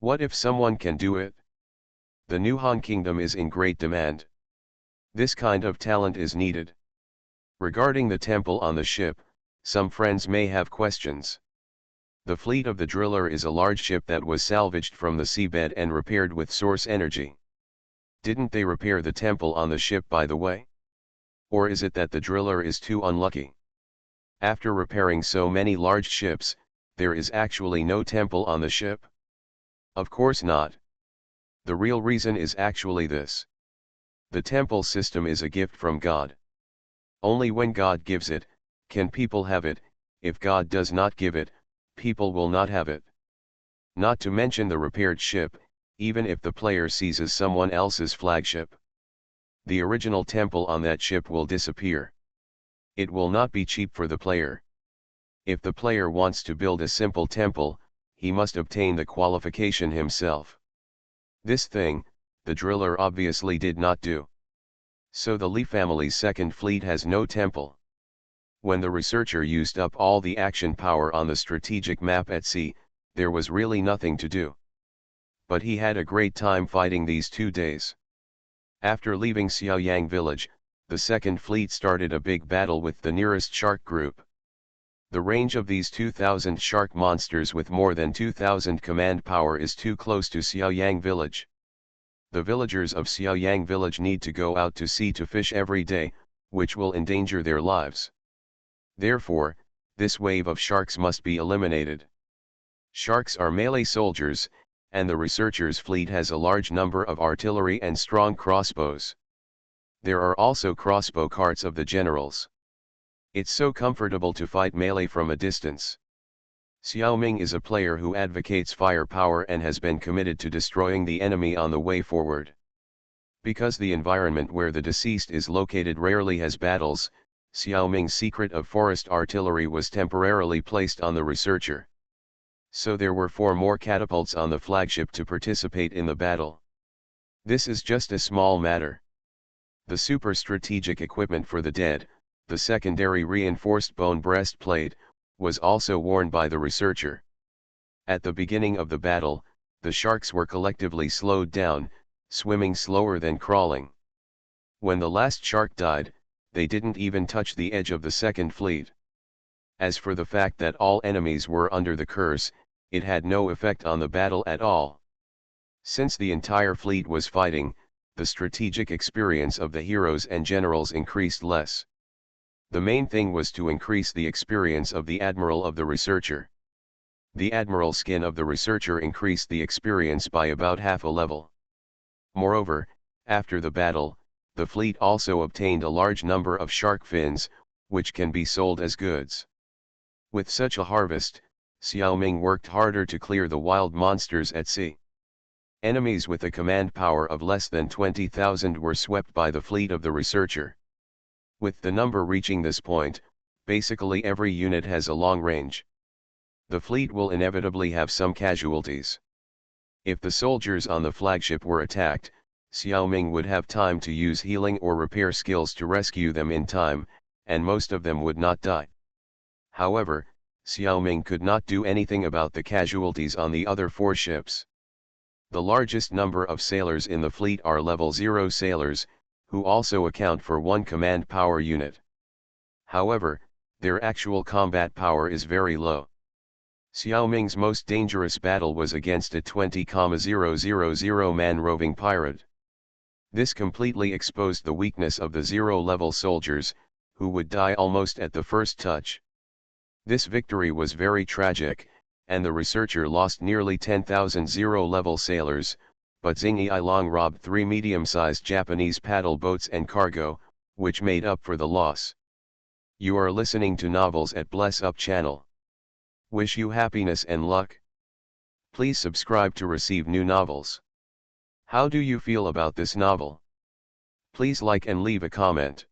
What if someone can do it? The New Han Kingdom is in great demand. This kind of talent is needed. Regarding the temple on the ship, some friends may have questions. The fleet of the driller is a large ship that was salvaged from the seabed and repaired with source energy. Didn't they repair the temple on the ship by the way? Or is it that the driller is too unlucky? After repairing so many large ships, there is actually no temple on the ship? Of course not. The real reason is actually this. The temple system is a gift from God. Only when God gives it, can people have it. If God does not give it, people will not have it. Not to mention the repaired ship, even if the player seizes someone else's flagship. The original temple on that ship will disappear. It will not be cheap for the player. If the player wants to build a simple temple, he must obtain the qualification himself. This thing, the driller obviously did not do. So the Li family's second fleet has no temple. When the researcher used up all the action power on the strategic map at sea, there was really nothing to do. But he had a great time fighting these 2 days. After leaving Xiaoyang village, the Second Fleet started a big battle with the nearest shark group. The range of these 2,000 shark monsters with more than 2,000 command power is too close to Xiaoyang village. The villagers of Xiaoyang village need to go out to sea to fish every day, which will endanger their lives. Therefore, this wave of sharks must be eliminated. Sharks are melee soldiers, and the researchers' fleet has a large number of artillery and strong crossbows. There are also crossbow carts of the generals. It's so comfortable to fight melee from a distance. Xiao Ming is a player who advocates firepower and has been committed to destroying the enemy on the way forward. Because the environment where the deceased is located rarely has battles, Xiao Ming's secret of forest artillery was temporarily placed on the researcher. So there were 4 more catapults on the flagship to participate in the battle. This is just a small matter. The super strategic equipment for the dead, the secondary reinforced bone breastplate, was also worn by the researcher. At the beginning of the battle, the sharks were collectively slowed down, swimming slower than crawling. When the last shark died, they didn't even touch the edge of the Second Fleet. As for the fact that all enemies were under the curse, it had no effect on the battle at all. Since the entire fleet was fighting, the strategic experience of the heroes and generals increased less. The main thing was to increase the experience of the admiral of the researcher. The admiral skin of the researcher increased the experience by about half a level. Moreover, after the battle, the fleet also obtained a large number of shark fins, which can be sold as goods. With such a harvest, Xiao Ming worked harder to clear the wild monsters at sea. Enemies with a command power of less than 20,000 were swept by the fleet of the researcher. With the number reaching this point, basically every unit has a long range. The fleet will inevitably have some casualties. If the soldiers on the flagship were attacked, Xiao Ming would have time to use healing or repair skills to rescue them in time, and most of them would not die. However, Xiao Ming could not do anything about the casualties on the other 4 ships. The largest number of sailors in the fleet are level 0 sailors, who also account for 1 command power unit. However, their actual combat power is very low. Xiao Ming's most dangerous battle was against a 20,000-man roving pirate. This completely exposed the weakness of the 0-level soldiers, who would die almost at the first touch. This victory was very tragic, and the researcher lost nearly 10,000 0-level sailors, but Xing Yilong robbed 3 medium-sized Japanese paddle boats and cargo, which made up for the loss. You are listening to Novels at Bless Up channel. Wish you happiness and luck. Please subscribe to receive new novels. How do you feel about this novel? Please like and leave a comment.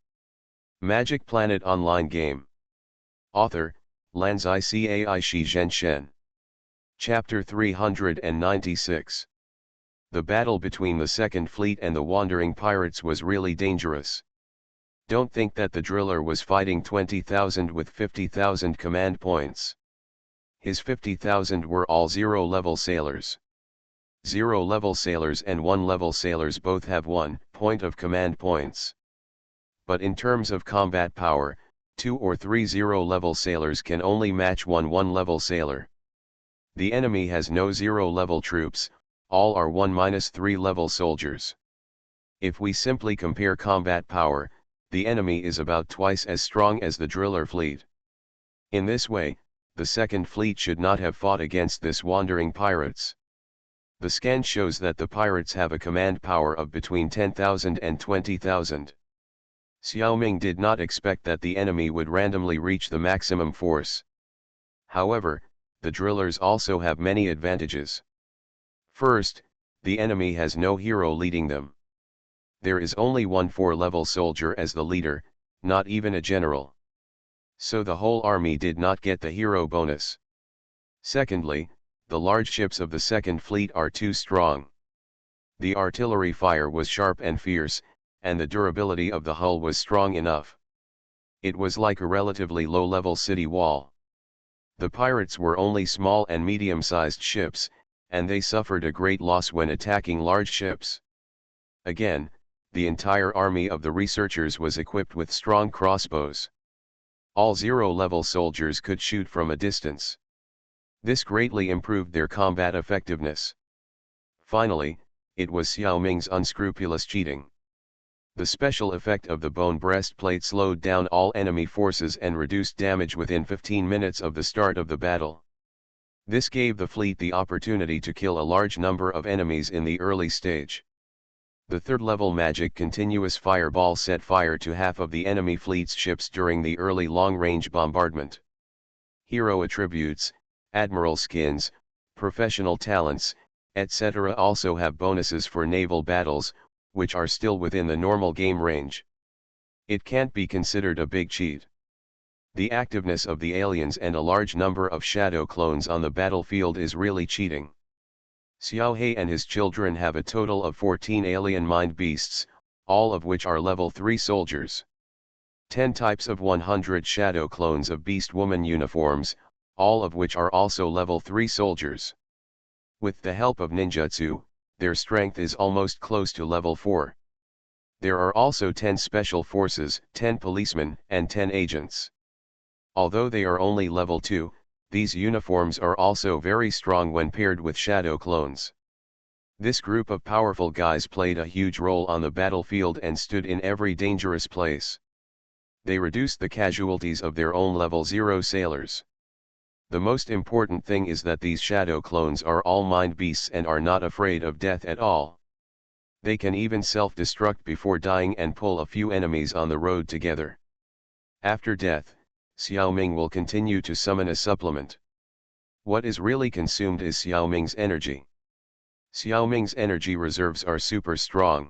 Magic Planet Online Game. Author, Lanzai Cai Shi Zhen Shen. Chapter 396. The battle between the Second Fleet and the wandering pirates was really dangerous. Don't think that the driller was fighting 20,000 with 50,000 command points. His 50,000 were all 0-level sailors. 0-level sailors and 1-level sailors both have 1 point of command points. But in terms of combat power, 2 or 3 0-level sailors can only match 1 1-level sailor. The enemy has no 0-level troops, all are 1-3 level soldiers. If we simply compare combat power, the enemy is about twice as strong as the driller fleet. In this way, the Second Fleet should not have fought against this wandering pirates. The scan shows that the pirates have a command power of between 10,000 and 20,000. Xiao Ming did not expect that the enemy would randomly reach the maximum force. However, the drillers also have many advantages. First, the enemy has no hero leading them. There is only 1 4-level soldier as the leader, not even a general. So the whole army did not get the hero bonus. Secondly, the large ships of the Second Fleet are too strong. The artillery fire was sharp and fierce, and the durability of the hull was strong enough. It was like a relatively low-level city wall. The pirates were only small and medium-sized ships, and they suffered a great loss when attacking large ships. Again, the entire army of the researchers was equipped with strong crossbows. All zero-level soldiers could shoot from a distance. This greatly improved their combat effectiveness. Finally, it was Xiao Ming's unscrupulous cheating. The special effect of the bone breastplate slowed down all enemy forces and reduced damage within 15 minutes of the start of the battle. This gave the fleet the opportunity to kill a large number of enemies in the early stage. The third-level magic continuous fireball set fire to half of the enemy fleet's ships during the early long-range bombardment. Hero attributes, admiral skins, professional talents, etc. also have bonuses for naval battles, which are still within the normal game range. It can't be considered a big cheat. The activeness of the aliens and a large number of shadow clones on the battlefield is really cheating. Xiao He and his children have a total of 14 alien mind beasts, all of which are level 3 soldiers. 10 types of 100 shadow clones of beast woman uniforms, all of which are also level 3 soldiers. With the help of ninjutsu, their strength is almost close to level 4. There are also 10 special forces, 10 policemen, and 10 agents. Although they are only level 2, these uniforms are also very strong when paired with shadow clones. This group of powerful guys played a huge role on the battlefield and stood in every dangerous place. They reduced the casualties of their own level 0 sailors. The most important thing is that these shadow clones are all mind beasts and are not afraid of death at all. They can even self-destruct before dying and pull a few enemies on the road together. After death, Xiao Ming will continue to summon a supplement. What is really consumed is Xiao Ming's energy. Xiao Ming's energy reserves are super strong.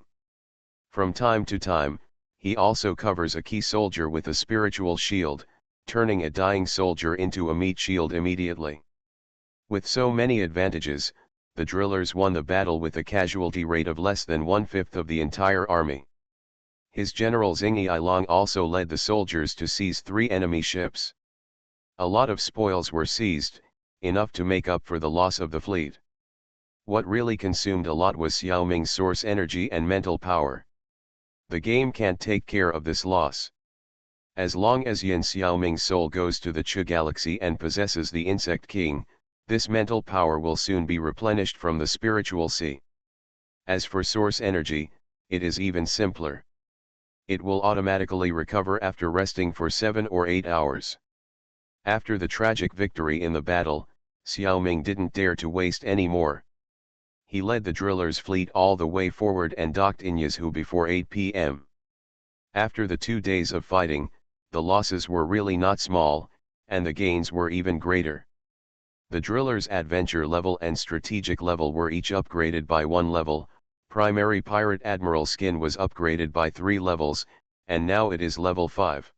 From time to time, he also covers a key soldier with a spiritual shield, turning a dying soldier into a meat shield immediately. With so many advantages, the drillers won the battle with a casualty rate of less than 1/5 of the entire army. His general Xing Yilong also led the soldiers to seize 3 enemy ships. A lot of spoils were seized, enough to make up for the loss of the fleet. What really consumed a lot was Xiao Ming's source energy and mental power. The game can't take care of this loss. As long as Yin Xiao Ming's soul goes to the Chu galaxy and possesses the Insect King, this mental power will soon be replenished from the spiritual sea. As for source energy, it is even simpler. It will automatically recover after resting for 7 or 8 hours. After the tragic victory in the battle, Xiao Ming didn't dare to waste any more. He led the drillers' fleet all the way forward and docked in Yazhu before 8 p.m. After the 2 days of fighting, the losses were really not small, and the gains were even greater. The drillers' adventure level and strategic level were each upgraded by 1 level. Primary Pirate Admiral skin was upgraded by 3 levels, and now it is level 5.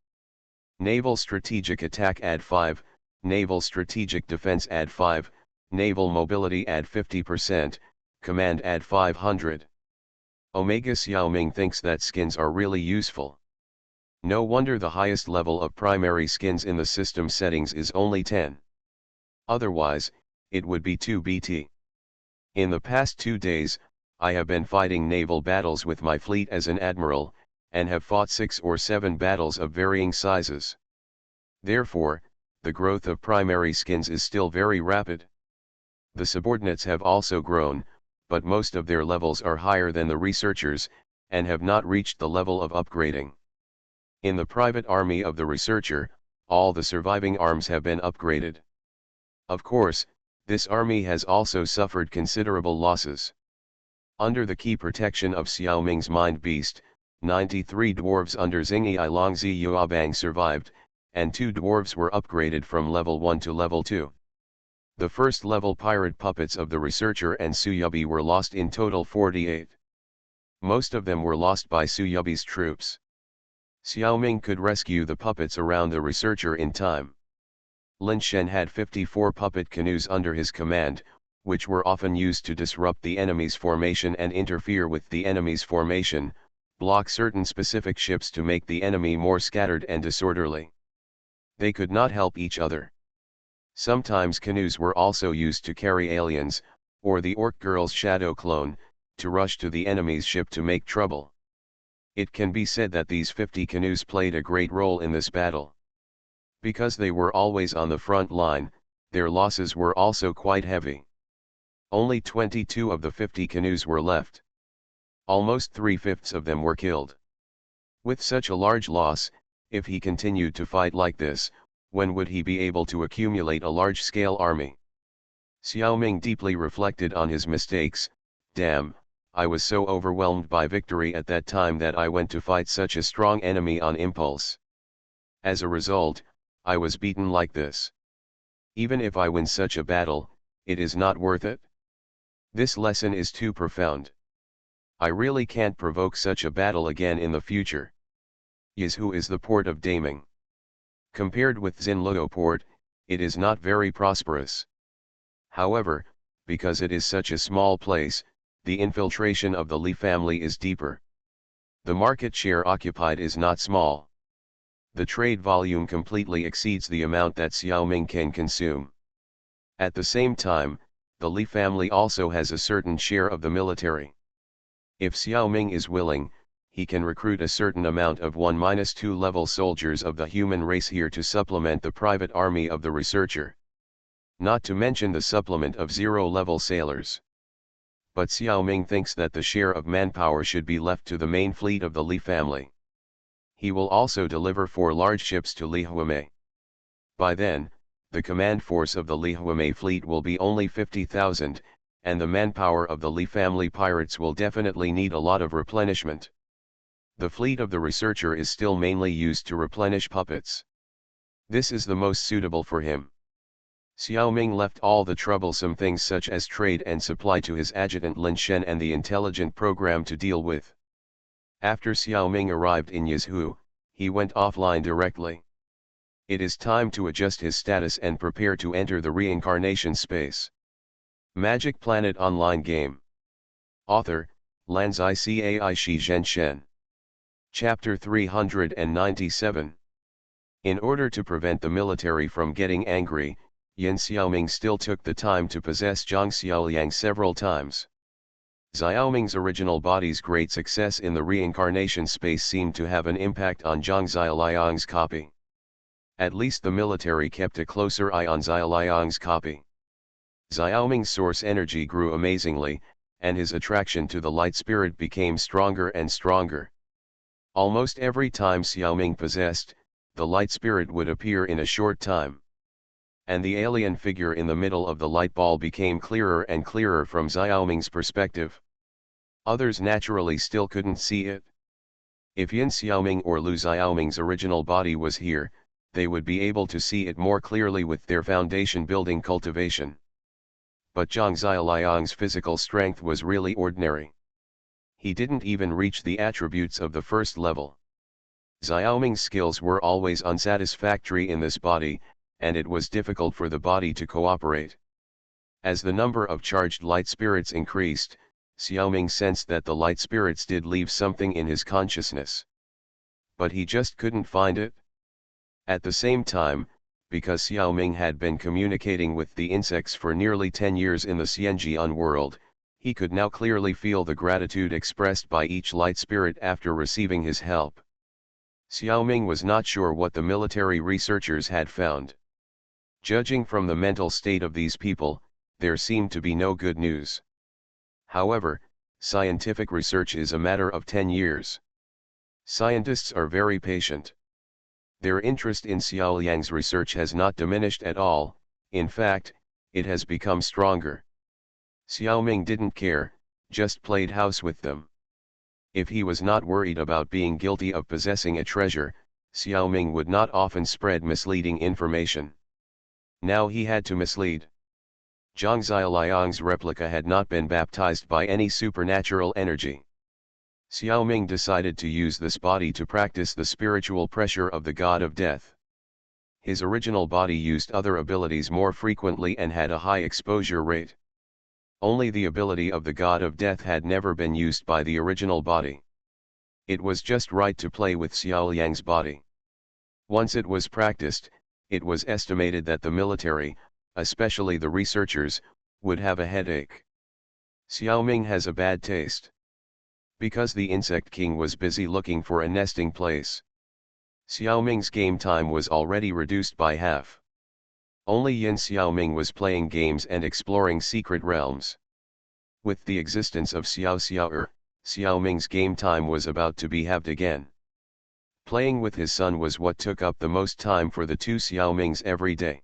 Naval Strategic Attack add 5, Naval Strategic Defense add 5, Naval Mobility add 50%, Command add 500. Omega Xiao Ming thinks that skins are really useful. No wonder the highest level of primary skins in the system settings is only 10. Otherwise, it would be 2 BT. In the past 2 days, I have been fighting naval battles with my fleet as an admiral, and have fought 6 or 7 battles of varying sizes. Therefore, the growth of primary skins is still very rapid. The subordinates have also grown, but most of their levels are higher than the researchers, and have not reached the level of upgrading. In the private army of the researcher, all the surviving arms have been upgraded. Of course, this army has also suffered considerable losses. Under the key protection of Xiao Ming's mind beast, 93 dwarves under Xing Yilong Ziyuabang survived, and 2 dwarves were upgraded from level 1 to level 2. The first level pirate puppets of the researcher and Suyubi were lost, in total 48. Most of them were lost by Suyubi's troops. Xiao Ming could rescue the puppets around the researcher in time. Lin Shen had 54 puppet canoes under his command, which were often used to disrupt the enemy's formation and interfere with the enemy's formation, block certain specific ships to make the enemy more scattered and disorderly. They could not help each other. Sometimes canoes were also used to carry aliens, or the orc girl's shadow clone, to rush to the enemy's ship to make trouble. It can be said that these 50 canoes played a great role in this battle. Because they were always on the front line, their losses were also quite heavy. Only 22 of the 50 canoes were left. Almost 3/5 of them were killed. With such a large loss, if he continued to fight like this, when would he be able to accumulate a large-scale army? Xiaoming deeply reflected on his mistakes. Damn, I was so overwhelmed by victory at that time that I went to fight such a strong enemy on impulse. As a result, I was beaten like this. Even if I win such a battle, it is not worth it. This lesson is too profound. I really can't provoke such a battle again in the future. Yizhu is the port of Daming. Compared with Xinluo port, it is not very prosperous. However, because it is such a small place, the infiltration of the Li family is deeper. The market share occupied is not small. The trade volume completely exceeds the amount that Xiaoming can consume. At the same time, the Li family also has a certain share of the military. If Xiaoming is willing, he can recruit a certain amount of 1-2 level soldiers of the human race here to supplement the private army of the researcher. Not to mention the supplement of 0-level sailors. But Xiaoming thinks that the share of manpower should be left to the main fleet of the Li family. He will also deliver 4 large ships to Li Huamei. By then, the command force of the Li Huamei fleet will be only 50,000, and the manpower of the Li family pirates will definitely need a lot of replenishment. The fleet of the researcher is still mainly used to replenish puppets. This is the most suitable for him. Xiaoming left all the troublesome things such as trade and supply to his adjutant Lin Shen and the intelligent program to deal with. After Xiaoming arrived in Yizhu, he went offline directly. It is time to adjust his status and prepare to enter the reincarnation space. Magic Planet Online Game. Author, Lanzai Cai Shi Zhen Shen. Chapter 397. In order to prevent the military from getting angry, Yin Xiaoming still took the time to possess Zhang Xiaoliang several times. Xiaoming's original body's great success in the reincarnation space seemed to have an impact on Zhang Xiaoliang's copy. At least the military kept a closer eye on Xiaoliang's copy. Xiaoming's source energy grew amazingly, and his attraction to the light spirit became stronger and stronger. Almost every time Xiaoming possessed, the light spirit would appear in a short time. And the alien figure in the middle of the light ball became clearer and clearer from Xiaoming's perspective. Others naturally still couldn't see it. If Yin Xiaoming or Lu Xiaoming's original body was here, they would be able to see it more clearly with their foundation building cultivation. But Zhang Xiaoliang's physical strength was really ordinary. He didn't even reach the attributes of the first level. Xiaoming's skills were always unsatisfactory in this body, and it was difficult for the body to cooperate. As the number of charged light spirits increased, Xiaoming sensed that the light spirits did leave something in his consciousness. But he just couldn't find it. At the same time, because Xiaoming had been communicating with the insects for nearly 10 years in the Xianjian world, he could now clearly feel the gratitude expressed by each light spirit after receiving his help. Xiaoming was not sure what the military researchers had found. Judging from the mental state of these people, there seemed to be no good news. However, scientific research is a matter of 10 years. Scientists are very patient. Their interest in Xiaoliang's research has not diminished at all, in fact, it has become stronger. Xiaoming didn't care, just played house with them. If he was not worried about being guilty of possessing a treasure, Xiaoming would not often spread misleading information. Now he had to mislead. Zhang Xiaoliang's replica had not been baptized by any supernatural energy. Xiaoming decided to use this body to practice the spiritual pressure of the god of death. His original body used other abilities more frequently and had a high exposure rate. Only the ability of the god of death had never been used by the original body. It was just right to play with Xiaoliang's body. Once it was practiced, it was estimated that the military, especially the researchers, would have a headache. Xiaoming has a bad taste. because the insect king was busy looking for a nesting place. Xiaoming's game time was already reduced by half. Only Yin Xiaoming was playing games and exploring secret realms. With the existence of Xiaoming's game time was about to be halved again. Playing with his son was what took up the most time for the two Xiaomings every day.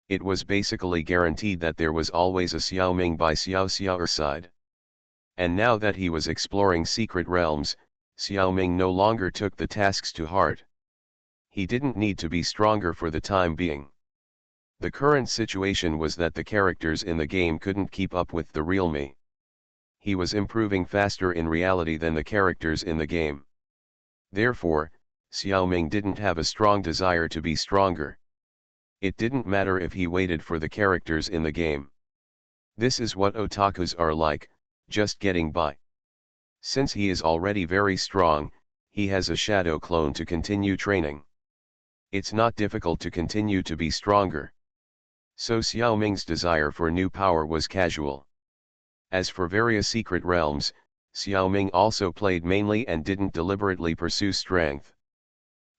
It was basically guaranteed that there was always a Xiaoming by Xiao's side. And now that he was exploring secret realms, Xiaoming no longer took the tasks to heart. He didn't need to be stronger for the time being. The current situation was that the characters in the game couldn't keep up with the real me. He was improving faster in reality than the characters in the game. Therefore, Xiaoming didn't have a strong desire to be stronger. It didn't matter if he waited for the characters in the game. This is what otakus are like, just getting by. Since he is already very strong, he has a shadow clone to continue training. It's not difficult to continue to be stronger. So Xiaoming's desire for new power was casual. As for various secret realms, Xiaoming also played mainly and didn't deliberately pursue strength.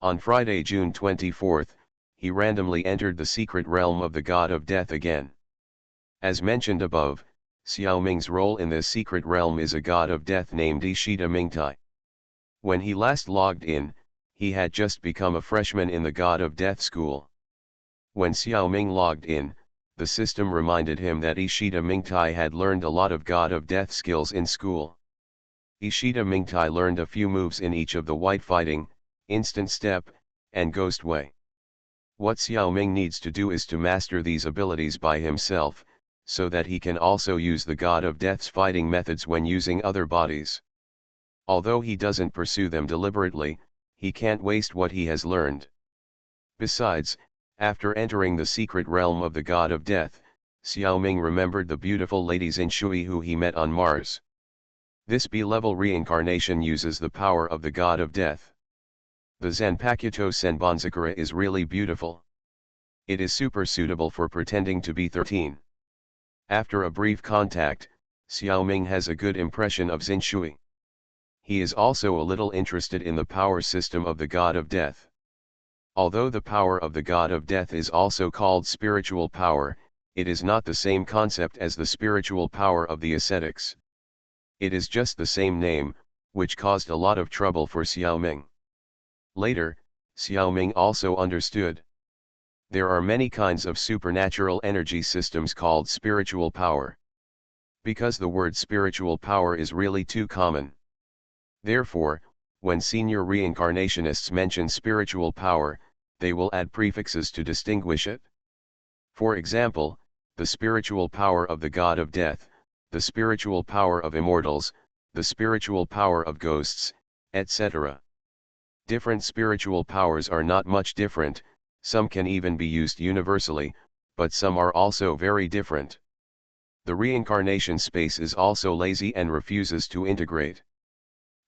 On Friday, June 24, he randomly entered the secret realm of the God of Death again. As mentioned above, Xiaoming's role in this secret realm is a God of Death named Ishida Mingtai. When he last logged in, he had just become a freshman in the God of Death school. When Xiaoming logged in, the system reminded him that Ishida Mingtai had learned a lot of God of Death skills in school. Ishida Mingtai learned a few moves in each of the White Fighting, Instant Step, and Ghost Way. What Xiaoming needs to do is to master these abilities by himself, so that he can also use the God of Death's fighting methods when using other bodies. Although he doesn't pursue them deliberately, he can't waste what he has learned. Besides, after entering the secret realm of the God of Death, Xiaoming remembered the beautiful lady Zinshui who he met on Mars. This B-level reincarnation uses the power of the God of Death. The Zanpakuto Senbonzakura is really beautiful. It is super suitable for pretending to be 13. After a brief contact, Xiaoming has a good impression of Zinshui. He is also a little interested in the power system of the God of Death. Although the power of the God of Death is also called spiritual power, it is not the same concept as the spiritual power of the ascetics. It is just the same name, which caused a lot of trouble for Xiaoming. Later, Xiaoming also understood. There are many kinds of supernatural energy systems called spiritual power. Because the word spiritual power is really too common. Therefore, when senior reincarnationists mention spiritual power, they will add prefixes to distinguish it. For example, the spiritual power of the God of Death, the spiritual power of immortals, the spiritual power of ghosts, etc. Different spiritual powers are not much different, some can even be used universally, but some are also very different. The reincarnation space is also lazy and refuses to integrate.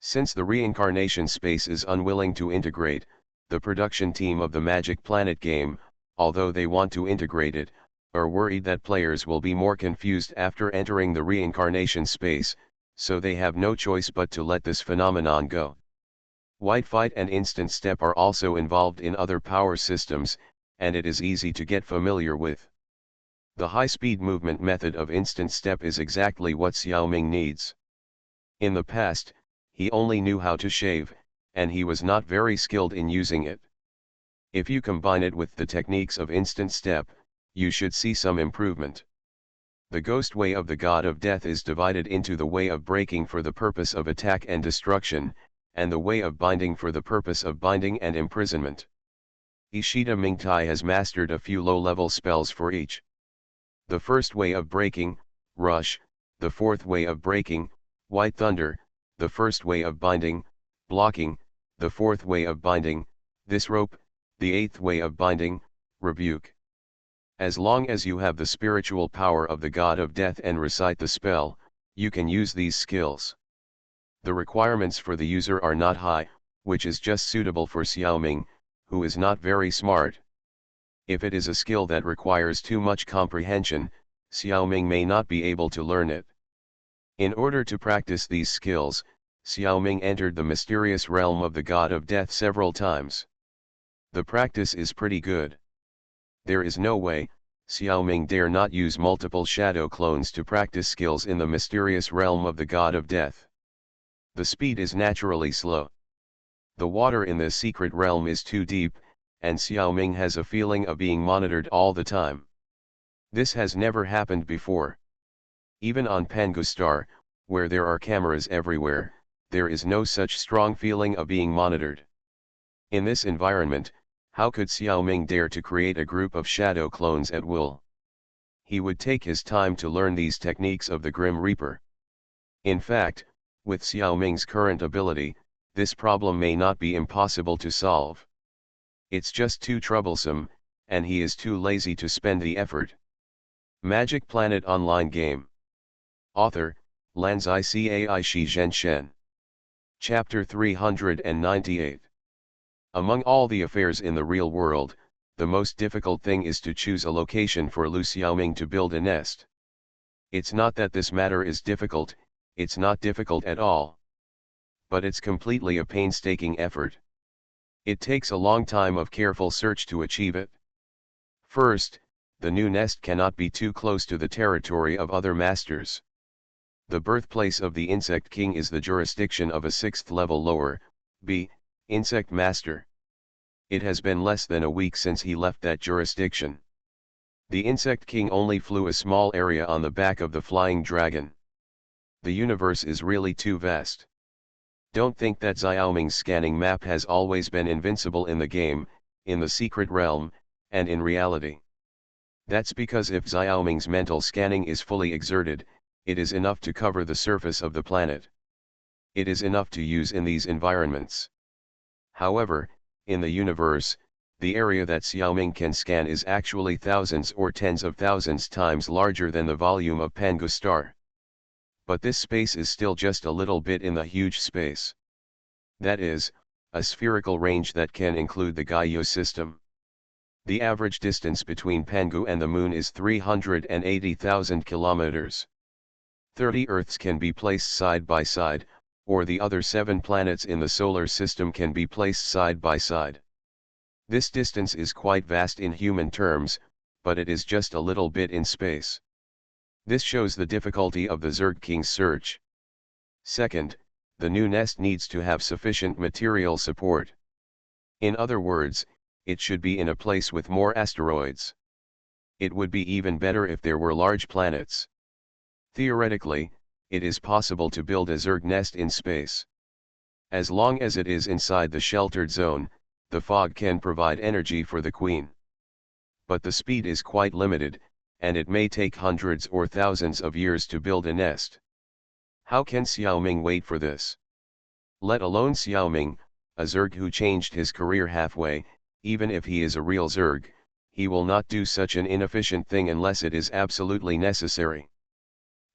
Since the reincarnation space is unwilling to integrate, the production team of the Magic Planet game, although they want to integrate it, are worried that players will be more confused after entering the reincarnation space, so they have no choice but to let this phenomenon go. White Fight and Instant Step are also involved in other power systems, and it is easy to get familiar with. The high-speed movement method of Instant Step is exactly what Xiaoming needs. In the past, he only knew how to shave, and he was not very skilled in using it. If you combine it with the techniques of Instant Step, you should see some improvement. The Ghost Way of the God of Death is divided into the way of breaking for the purpose of attack and destruction, and the way of binding for the purpose of binding and imprisonment. Ishida Mingtai has mastered a few low-level spells for each. The first way of breaking, Rush, the fourth way of breaking, White Thunder, the first way of binding, Blocking, the fourth way of binding, This Rope, the eighth way of binding, Rebuke. As long as you have the spiritual power of the God of Death and recite the spell, you can use these skills. The requirements for the user are not high, which is just suitable for Xiaoming, who is not very smart. If it is a skill that requires too much comprehension, Xiaoming may not be able to learn it. In order to practice these skills, Xiaoming entered the mysterious realm of the god of death several times. The practice is pretty good. There is no way, Xiaoming dare not use multiple shadow clones to practice skills in the mysterious realm of the god of death. The speed is naturally slow. The water in this secret realm is too deep, and Xiaoming has a feeling of being monitored all the time. This has never happened before. Even on Pangu Star, where there are cameras everywhere, there is no such strong feeling of being monitored. In this environment, how could Xiaoming dare to create a group of shadow clones at will? He would take his time to learn these techniques of the Grim Reaper. In fact, with Xiaoming's current ability, this problem may not be impossible to solve. It's just too troublesome, and he is too lazy to spend the effort. Magic Planet Online Game. Author, Lanzai Cai Shi Zhen Shen. Chapter 398. Among all the affairs in the real world, the most difficult thing is to choose a location for Lu Xiaoming to build a nest. It's not that this matter is difficult, it's not difficult at all. But it's completely a painstaking effort. It takes a long time of careful search to achieve it. First, the new nest cannot be too close to the territory of other masters. The birthplace of the Insect King is the jurisdiction of a 6th level lower, B, Insect Master. It has been less than a week since he left that jurisdiction. The Insect King only flew a small area on the back of the flying dragon. The universe is really too vast. Don't think that Xiaoming's scanning map has always been invincible in the game, in the secret realm, and in reality. That's because if Xiaoming's mental scanning is fully exerted, it is enough to cover the surface of the planet. It is enough to use in these environments. However, in the universe, the area that Xiaoming can scan is actually thousands or tens of thousands times larger than the volume of Pangu Star. But this space is still just a little bit in the huge space. That is, a spherical range that can include the Gaia system. The average distance between Pangu and the Moon is 380,000 kilometers. 30 Earths can be placed side by side, or the other 7 planets in the solar system can be placed side by side. This distance is quite vast in human terms, but it is just a little bit in space. This shows the difficulty of the Zerg King's search. Second, the new nest needs to have sufficient material support. In other words, it should be in a place with more asteroids. It would be even better if there were large planets. Theoretically, it is possible to build a Zerg nest in space. As long as it is inside the sheltered zone, the fog can provide energy for the queen. But the speed is quite limited, and it may take hundreds or thousands of years to build a nest. How can Xiaoming wait for this? Let alone Xiaoming, a Zerg who changed his career halfway, even if he is a real Zerg, he will not do such an inefficient thing unless it is absolutely necessary.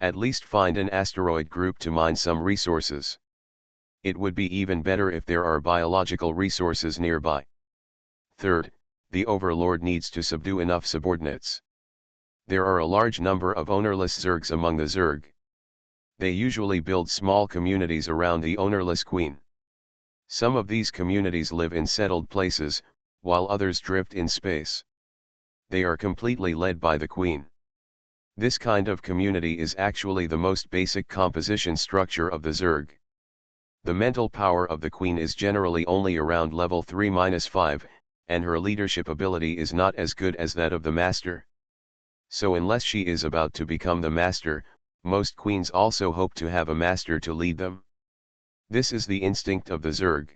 At least find an asteroid group to mine some resources. It would be even better if there are biological resources nearby. Third, the Overlord needs to subdue enough subordinates. There are a large number of ownerless Zergs among the Zerg. They usually build small communities around the ownerless queen. Some of these communities live in settled places, while others drift in space. They are completely led by the queen. This kind of community is actually the most basic composition structure of the Zerg. The mental power of the queen is generally only around level 3-5, and her leadership ability is not as good as that of the master. So unless she is about to become the master, most queens also hope to have a master to lead them. This is the instinct of the Zerg.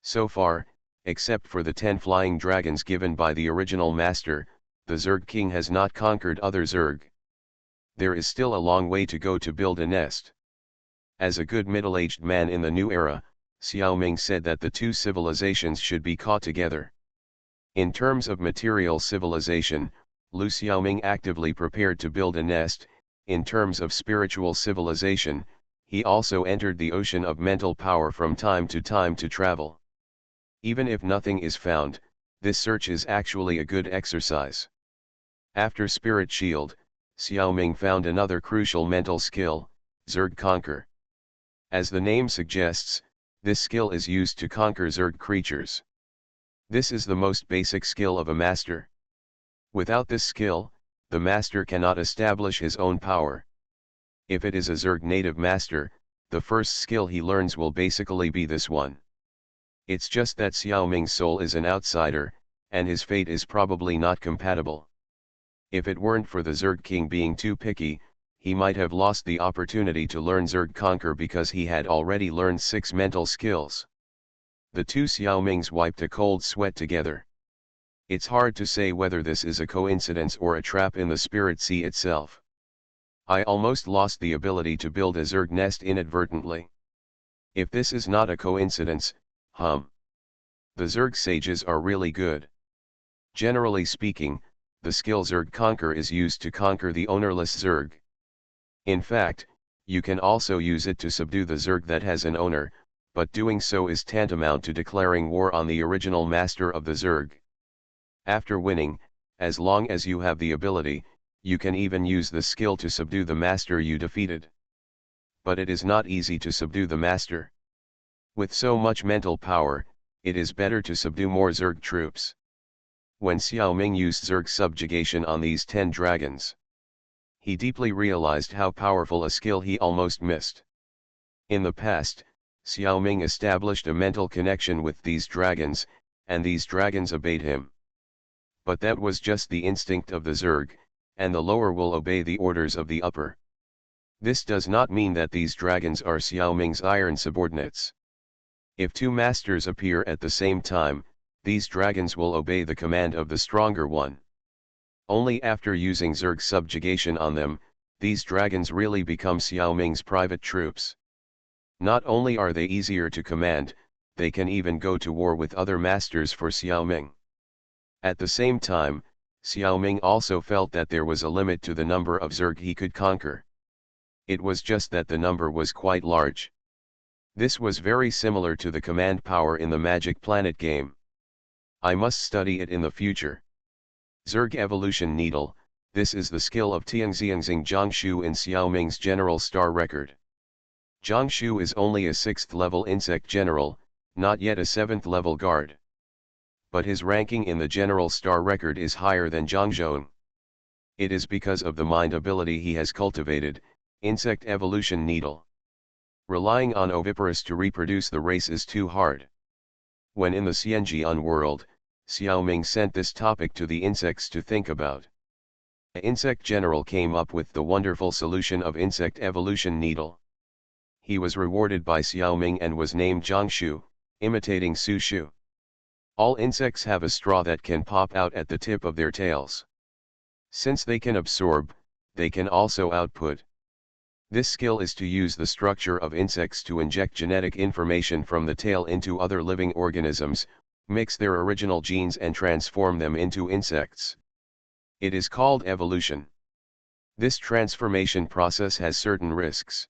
So far, except for the 10 flying dragons given by the original master, the Zerg King has not conquered other Zerg. There is still a long way to go to build a nest. As a good middle-aged man in the new era, Xiaoming said that the two civilizations should be caught together. In terms of material civilization, Lu Xiaoming actively prepared to build a nest. In terms of spiritual civilization, he also entered the ocean of mental power from time to travel. Even if nothing is found, this search is actually a good exercise. After Spirit Shield, Xiaoming found another crucial mental skill, Zerg Conquer. As the name suggests, this skill is used to conquer Zerg creatures. This is the most basic skill of a master. Without this skill, the master cannot establish his own power. If it is a Zerg native master, the first skill he learns will basically be this one. It's just that Xiao Ming's soul is an outsider, and his fate is probably not compatible. If it weren't for the Zerg king being too picky, he might have lost the opportunity to learn Zerg Conquer because he had already learned 6 mental skills. The two Xiao Mings wiped a cold sweat together. It's hard to say whether this is a coincidence or a trap in the spirit sea itself. I almost lost the ability to build a Zerg nest inadvertently. If this is not a coincidence, The Zerg sages are really good. Generally speaking, the skill Zerg Conquer is used to conquer the ownerless Zerg. In fact, you can also use it to subdue the Zerg that has an owner, but doing so is tantamount to declaring war on the original master of the Zerg. After winning, as long as you have the ability, you can even use the skill to subdue the master you defeated. But it is not easy to subdue the master. With so much mental power, it is better to subdue more Zerg troops. When Xiao Ming used Zerg subjugation on these 10 dragons, he deeply realized how powerful a skill he almost missed. In the past, Xiao Ming established a mental connection with these dragons, and these dragons obeyed him. But that was just the instinct of the Zerg, and the lower will obey the orders of the upper. This does not mean that these dragons are Xiao Ming's iron subordinates. If 2 masters appear at the same time, these dragons will obey the command of the stronger one. Only after using Zerg subjugation on them, these dragons really become Xiao Ming's private troops. Not only are they easier to command, they can even go to war with other masters for Xiao Ming. At the same time, Xiao Ming also felt that there was a limit to the number of Zerg he could conquer. It was just that the number was quite large. This was very similar to the command power in the Magic Planet game. I must study it in the future. Zerg Evolution Needle, this is the skill of Tianxiangxing Zhongshu in Xiao Ming's general star record. Zhongshu is only a 6th level insect general, not yet a 7th level guard. But his ranking in the general star record is higher than Zhongzhong. It is because of the mind ability he has cultivated, Insect Evolution Needle. Relying on oviparous to reproduce the race is too hard. When in the Xianjian world, Xiao Ming sent this topic to the insects to think about. An insect general came up with the wonderful solution of Insect Evolution Needle. He was rewarded by Xiao Ming and was named Zhongshu, imitating Su Shu. All insects have a straw that can pop out at the tip of their tails. Since they can absorb, they can also output. This skill is to use the structure of insects to inject genetic information from the tail into other living organisms, mix their original genes and transform them into insects. It is called evolution. This transformation process has certain risks.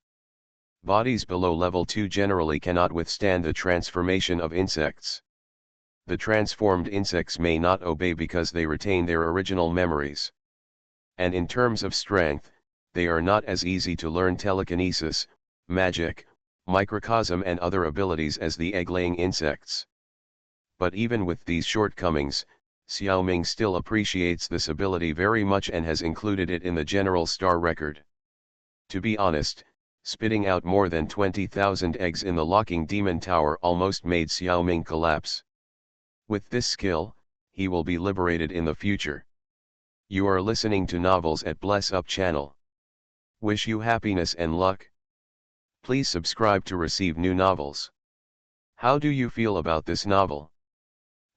Bodies below level 2 generally cannot withstand the transformation of insects. The transformed insects may not obey because they retain their original memories. And in terms of strength, they are not as easy to learn telekinesis, magic, microcosm and other abilities as the egg-laying insects. But even with these shortcomings, Xiao Ming still appreciates this ability very much and has included it in the general star record. To be honest, spitting out more than 20,000 eggs in the locking demon tower almost made Xiao Ming collapse. With this skill, he will be liberated in the future. You are listening to Novels at Bless Up channel. Wish you happiness and luck. Please subscribe to receive new novels. How do you feel about this novel?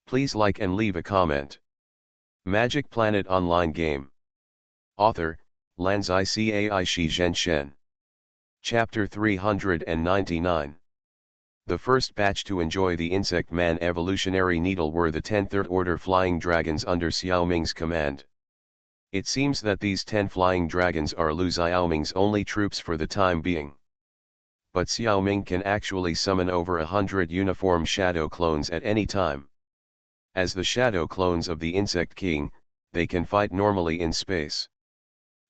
Please like and leave a comment. Magic Planet Online Game. Author, Lanzai Cai Shi Zhen Shen. Chapter 399. The first batch to enjoy the Insect Man evolutionary needle were the 10 third-order flying dragons under Xiao Ming's command. It seems that these 10 flying dragons are Lu Xiaoming's only troops for the time being. But Xiao Ming can actually summon over 100 uniform shadow clones at any time. As the shadow clones of the Insect King, they can fight normally in space.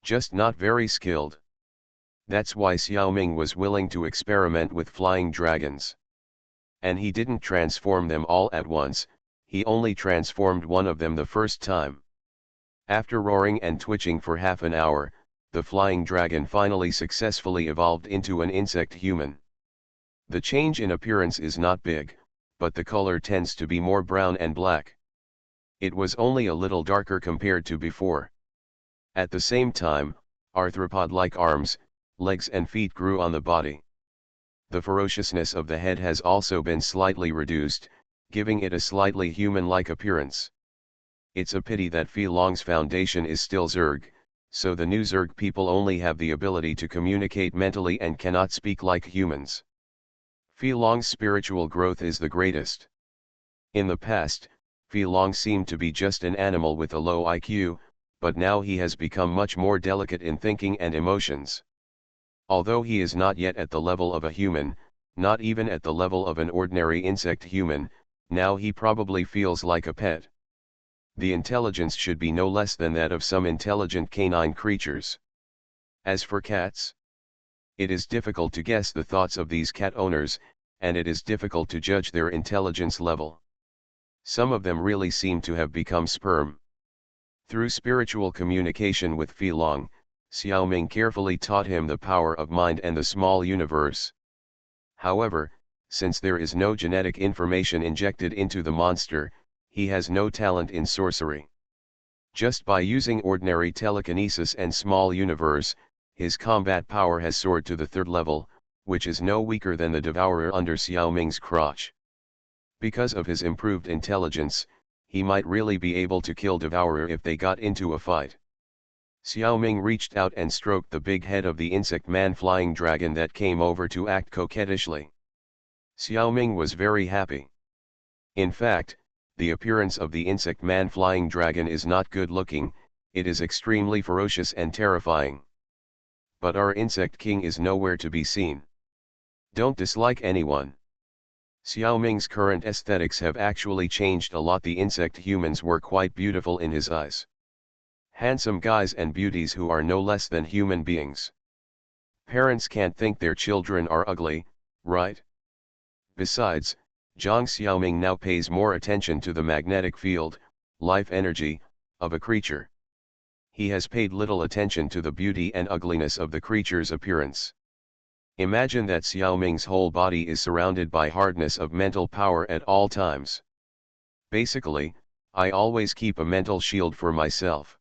Just not very skilled. That's why Xiaoming was willing to experiment with flying dragons. And he didn't transform them all at once, he only transformed one of them the first time. After roaring and twitching for half an hour, the flying dragon finally successfully evolved into an insect human. The change in appearance is not big, but the color tends to be more brown and black. It was only a little darker compared to before. At the same time, arthropod-like arms, legs and feet grew on the body. The ferociousness of the head has also been slightly reduced, giving it a slightly human-like appearance. It's a pity that Filong's foundation is still Zerg, so the new Zerg people only have the ability to communicate mentally and cannot speak like humans. Filong's spiritual growth is the greatest. In the past, Filong seemed to be just an animal with a low IQ, but now he has become much more delicate in thinking and emotions. Although he is not yet at the level of a human, not even at the level of an ordinary insect human, now he probably feels like a pet. The intelligence should be no less than that of some intelligent canine creatures. As for cats, it is difficult to guess the thoughts of these cat owners, and it is difficult to judge their intelligence level. Some of them really seem to have become sperm. Through spiritual communication with Filong, Xiaoming carefully taught him the power of mind and the small universe. However, since there is no genetic information injected into the monster, he has no talent in sorcery. Just by using ordinary telekinesis and small universe, his combat power has soared to the 3rd level, which is no weaker than the Devourer under Xiaoming's crotch. Because of his improved intelligence, he might really be able to kill Devourer if they got into a fight. Xiaoming reached out and stroked the big head of the insect man flying dragon that came over to act coquettishly. Xiaoming was very happy. In fact, the appearance of the insect man flying dragon is not good looking, it is extremely ferocious and terrifying. But our insect king is nowhere to be seen. Don't dislike anyone. Xiaoming's current aesthetics have actually changed a lot. The insect humans were quite beautiful in his eyes. Handsome guys and beauties who are no less than human beings. Parents can't think their children are ugly, right? Besides, Zhang Xiaoming now pays more attention to the magnetic field, life energy, of a creature. He has paid little attention to the beauty and ugliness of the creature's appearance. Imagine that Xiaoming's whole body is surrounded by hardness of mental power at all times. Basically, I always keep a mental shield for myself.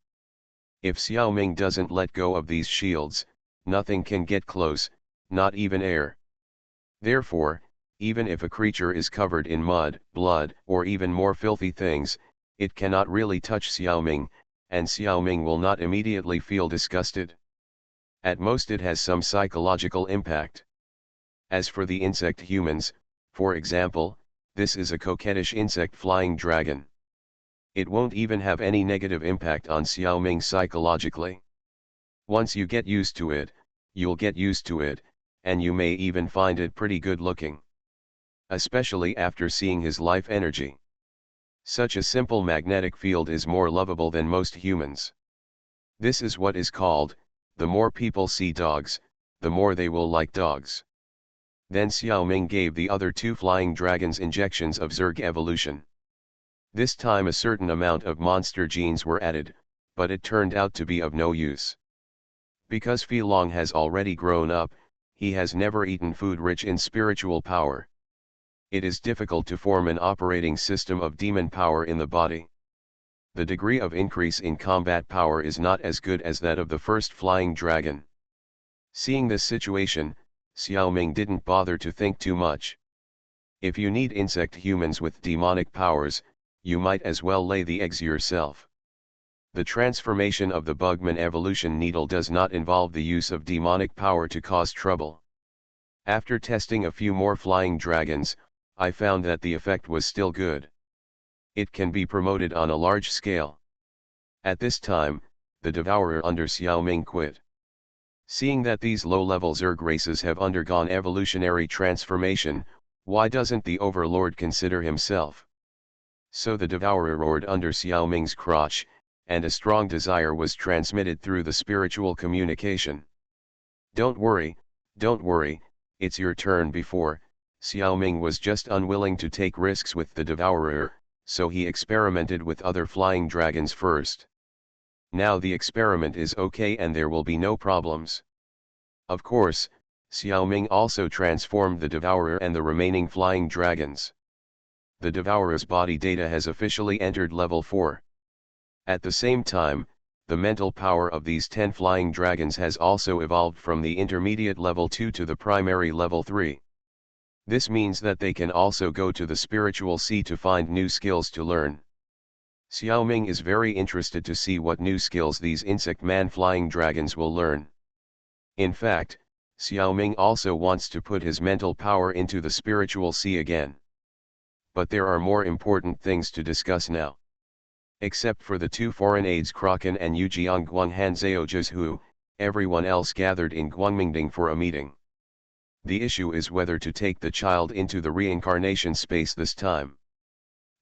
If Xiaoming doesn't let go of these shields, nothing can get close, not even air. Therefore, even if a creature is covered in mud, blood, or even more filthy things, it cannot really touch Xiaoming, and Xiaoming will not immediately feel disgusted. At most it has some psychological impact. As for the insect humans, for example, this is a coquettish insect flying dragon. It won't even have any negative impact on Xiaoming psychologically. Once you get used to it, you'll get used to it, and you may even find it pretty good looking. Especially after seeing his life energy. Such a simple magnetic field is more lovable than most humans. This is what is called, the more people see dogs, the more they will like dogs. Then Xiaoming gave the other 2 flying dragons injections of Zerg evolution. This time a certain amount of monster genes were added, but it turned out to be of no use. Because Filong has already grown up, he has never eaten food rich in spiritual power. It is difficult to form an operating system of demon power in the body. The degree of increase in combat power is not as good as that of the first flying dragon. Seeing this situation, Xiaoming didn't bother to think too much. If you need insect humans with demonic powers, you might as well lay the eggs yourself. The transformation of the Bugman evolution needle does not involve the use of demonic power to cause trouble. After testing a few more flying dragons, I found that the effect was still good. It can be promoted on a large scale. At this time, the Devourer under Xiaoming quit. Seeing that these low-level Zerg races have undergone evolutionary transformation, why doesn't the Overlord consider himself? So the Devourer roared under Xiaoming's crotch, and a strong desire was transmitted through the spiritual communication. Don't worry, don't worry, it's your turn. Before, Xiaoming was just unwilling to take risks with the Devourer, so he experimented with other flying dragons first. Now the experiment is okay and there will be no problems. Of course, Xiaoming also transformed the Devourer and the remaining flying dragons. The Devourer's body data has officially entered level 4. At the same time, the mental power of these 10 flying dragons has also evolved from the intermediate level 2 to the primary level 3. This means that they can also go to the spiritual sea to find new skills to learn. Xiaoming is very interested to see what new skills these insect man flying dragons will learn. In fact, Xiaoming also wants to put his mental power into the spiritual sea again. But there are more important things to discuss now. Except for the two foreign aides Kraken and Yujiang Guanghanzao who, everyone else gathered in Guangmingding for a meeting. The issue is whether to take the child into the reincarnation space this time.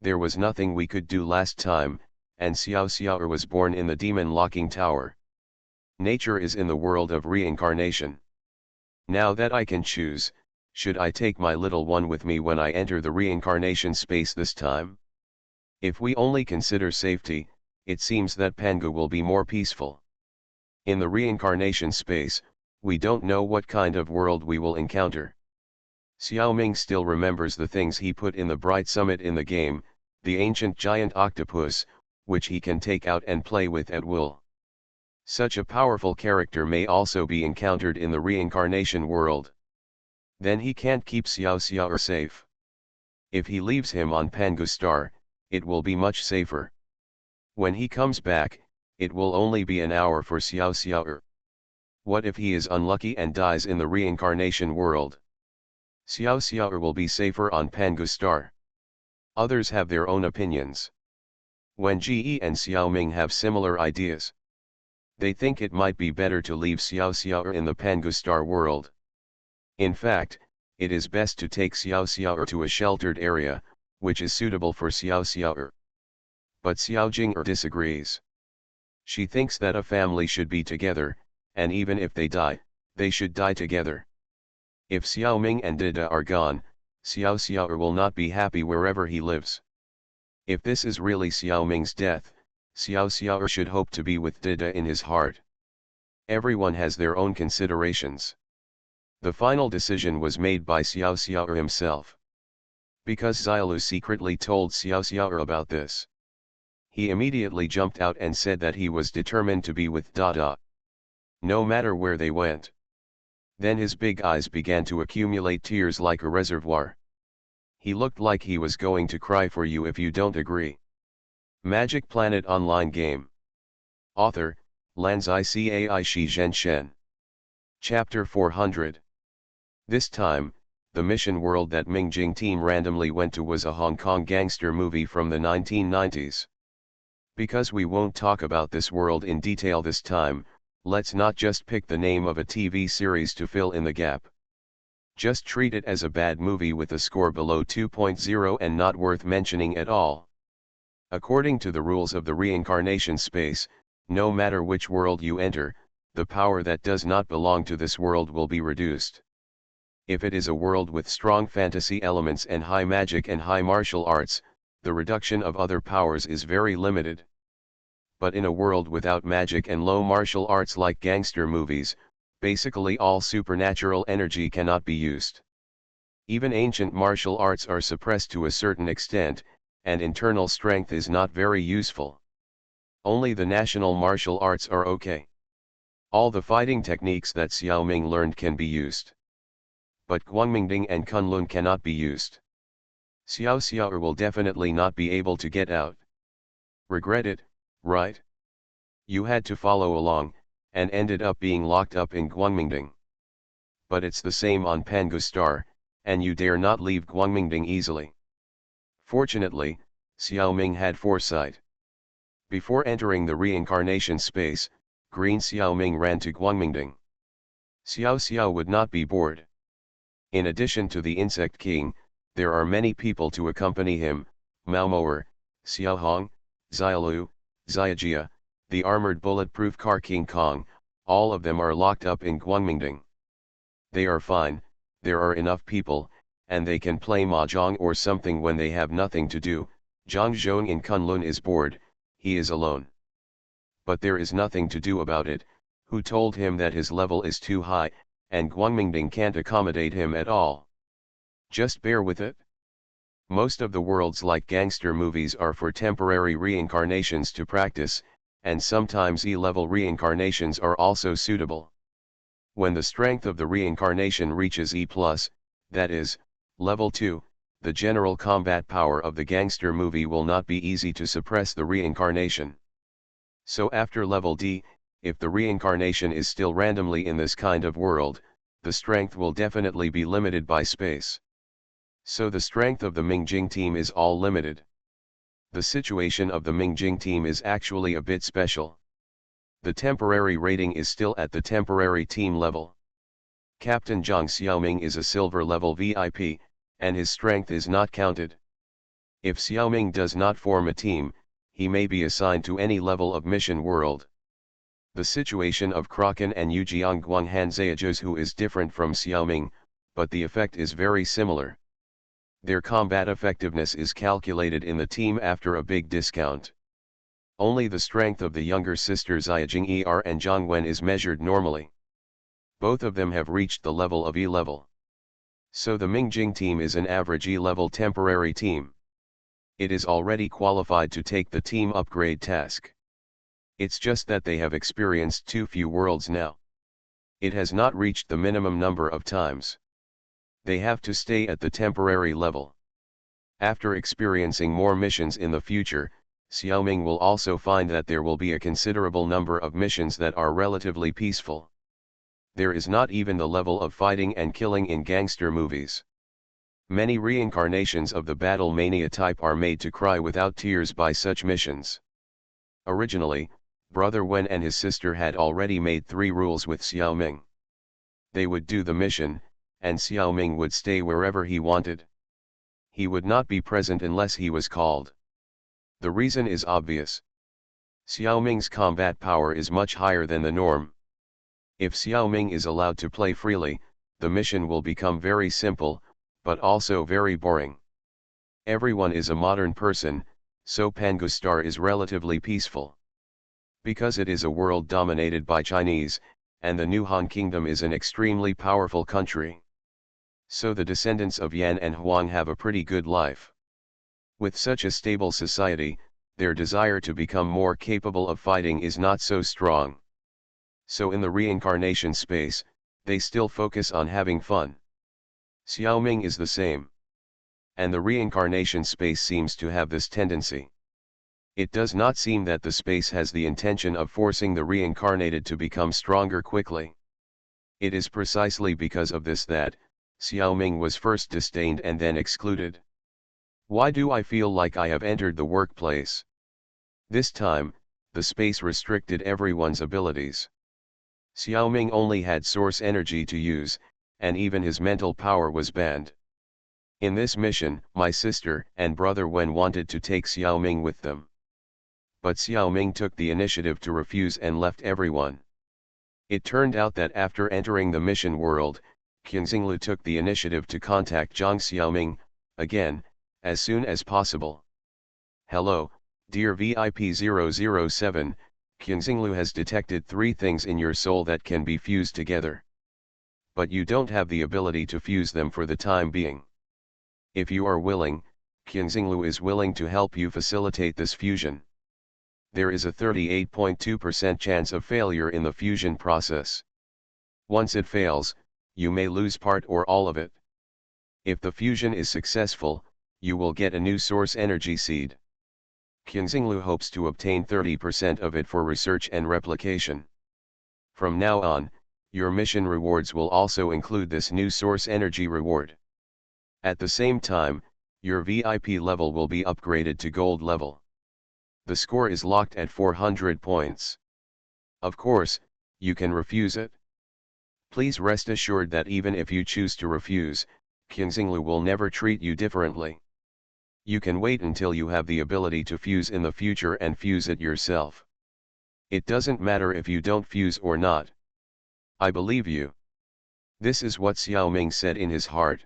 There was nothing we could do last time, and Xiao Xiao'er was born in the demon locking tower. Nature is in the world of reincarnation. Now that I can choose, should I take my little one with me when I enter the reincarnation space this time? If we only consider safety, it seems that Pangu will be more peaceful. In the reincarnation space, we don't know what kind of world we will encounter. Xiaoming still remembers the things he put in the Bright Summit in the game, the ancient giant octopus, which he can take out and play with at will. Such a powerful character may also be encountered in the reincarnation world. Then he can't keep Xiao Xiao'er safe. If he leaves him on Pangu Star, it will be much safer. When he comes back, it will only be an hour for Xiao Xiao'er. What if he is unlucky and dies in the reincarnation world? Xiao Xiao'er will be safer on Pangu Star. Others have their own opinions. Wen Ji and Xiaoming have similar ideas. They think it might be better to leave Xiao Xiao'er in the Pangu Star world. In fact, it is best to take Xiao Xiao'er to a sheltered area, which is suitable for Xiao Xiao'er. But Xiao Jing'er disagrees. She thinks that a family should be together, and even if they die, they should die together. If Xiaoming and Dida are gone, Xiao Xiao'er will not be happy wherever he lives. If this is really Xiaoming's death, Xiao Xiao'er should hope to be with Dida in his heart. Everyone has their own considerations. The final decision was made by Xiao Xiao'er himself. Because Xiaolu secretly told Xiao Xiao'er about this, he immediately jumped out and said that he was determined to be with Dada, no matter where they went. Then his big eyes began to accumulate tears like a reservoir. He looked like he was going to cry for you if you don't agree. Magic Planet Online Game. Author, Lanzai Cai Shi Zhen Shen. Chapter 400. This time, the mission world that Ming Jing team randomly went to was a Hong Kong gangster movie from the 1990s. Because we won't talk about this world in detail this time, let's not just pick the name of a TV series to fill in the gap. Just treat it as a bad movie with a score below 2.0 and not worth mentioning at all. According to the rules of the reincarnation space, no matter which world you enter, the power that does not belong to this world will be reduced. If it is a world with strong fantasy elements and high magic and high martial arts, the reduction of other powers is very limited. But in a world without magic and low martial arts like gangster movies, basically all supernatural energy cannot be used. Even ancient martial arts are suppressed to a certain extent, and internal strength is not very useful. Only the national martial arts are okay. All the fighting techniques that Xiaoming learned can be used. But Guangmingding and Kunlun cannot be used. Xiao Xiao'er will definitely not be able to get out. Regret it, right? You had to follow along, and ended up being locked up in Guangmingding. But it's the same on Pangu Star, and you dare not leave Guangmingding easily. Fortunately, Xiaoming had foresight. Before entering the reincarnation space, Green Xiaoming ran to Guangmingding. Xiao Xiao would not be bored. In addition to the Insect King, there are many people to accompany him: Maomoer, Xiaohong, Xiaolu, Xiajia, the armored bulletproof car King Kong, all of them are locked up in Guangmingdong. They are fine, there are enough people, and they can play mahjong or something when they have nothing to do. Zhang Zhong in Kunlun is bored, he is alone. But there is nothing to do about it. Who told him that his level is too high, and Guangmingdong can't accommodate him at all? Just bear with it. Most of the worlds like gangster movies are for temporary reincarnations to practice, and sometimes E-level reincarnations are also suitable. When the strength of the reincarnation reaches E+, that is, level 2, the general combat power of the gangster movie will not be easy to suppress the reincarnation. So after level D, if the reincarnation is still randomly in this kind of world, the strength will definitely be limited by space. So the strength of the Mingjing team is all limited. The situation of the Mingjing team is actually a bit special. The temporary rating is still at the temporary team level. Captain Zhang Xiaoming is a silver level VIP, and his strength is not counted. If Xiaoming does not form a team, he may be assigned to any level of mission world. The situation of Kraken and Yujiang Guanghan Zhejiuzhu is different from Xiaoming, but the effect is very similar. Their combat effectiveness is calculated in the team after a big discount. Only the strength of the younger sisters Ziyajing Er and Zhang Wen is measured normally. Both of them have reached the level of E-level. So the Mingjing team is an average E-level temporary team. It is already qualified to take the team upgrade task. It's just that they have experienced too few worlds now. It has not reached the minimum number of times. They have to stay at the temporary level. After experiencing more missions in the future, Xiaoming will also find that there will be a considerable number of missions that are relatively peaceful. There is not even the level of fighting and killing in gangster movies. Many reincarnations of the battle mania type are made to cry without tears by such missions. Originally, Brother Wen and his sister had already made 3 rules with Xiaoming. They would do the mission, and Xiaoming would stay wherever he wanted. He would not be present unless he was called. The reason is obvious. Xiaoming's combat power is much higher than the norm. If Xiaoming is allowed to play freely, the mission will become very simple, but also very boring. Everyone is a modern person, so Pangustar is relatively peaceful. Because it is a world dominated by Chinese, and the New Han Kingdom is an extremely powerful country. So the descendants of Yan and Huang have a pretty good life. With such a stable society, their desire to become more capable of fighting is not so strong. So in the reincarnation space, they still focus on having fun. Xiaoming is the same. And the reincarnation space seems to have this tendency. It does not seem that the space has the intention of forcing the reincarnated to become stronger quickly. It is precisely because of this that Xiaoming was first disdained and then excluded. Why do I feel like I have entered the workplace? This time, the space restricted everyone's abilities. Xiaoming only had source energy to use, and even his mental power was banned. In this mission, my sister and Brother Wen wanted to take Xiaoming with them. But Xiaoming took the initiative to refuse and left everyone. It turned out that after entering the mission world, Qingxinglu took the initiative to contact Zhang Xiaoming, again, as soon as possible. Hello, dear VIP007, Qingxinglu has detected 3 things in your soul that can be fused together. But you don't have the ability to fuse them for the time being. If you are willing, Qingxinglu is willing to help you facilitate this fusion. There is a 38.2% chance of failure in the fusion process. Once it fails, you may lose part or all of it. If the fusion is successful, you will get a new source energy seed. Qingxinglu hopes to obtain 30% of it for research and replication. From now on, your mission rewards will also include this new source energy reward. At the same time, your VIP level will be upgraded to gold level. The score is locked at 400 points. Of course, you can refuse it. Please rest assured that even if you choose to refuse, Qingxinglu will never treat you differently. You can wait until you have the ability to fuse in the future and fuse it yourself. It doesn't matter if you don't fuse or not. I believe you. This is what Xiao Ming said in his heart.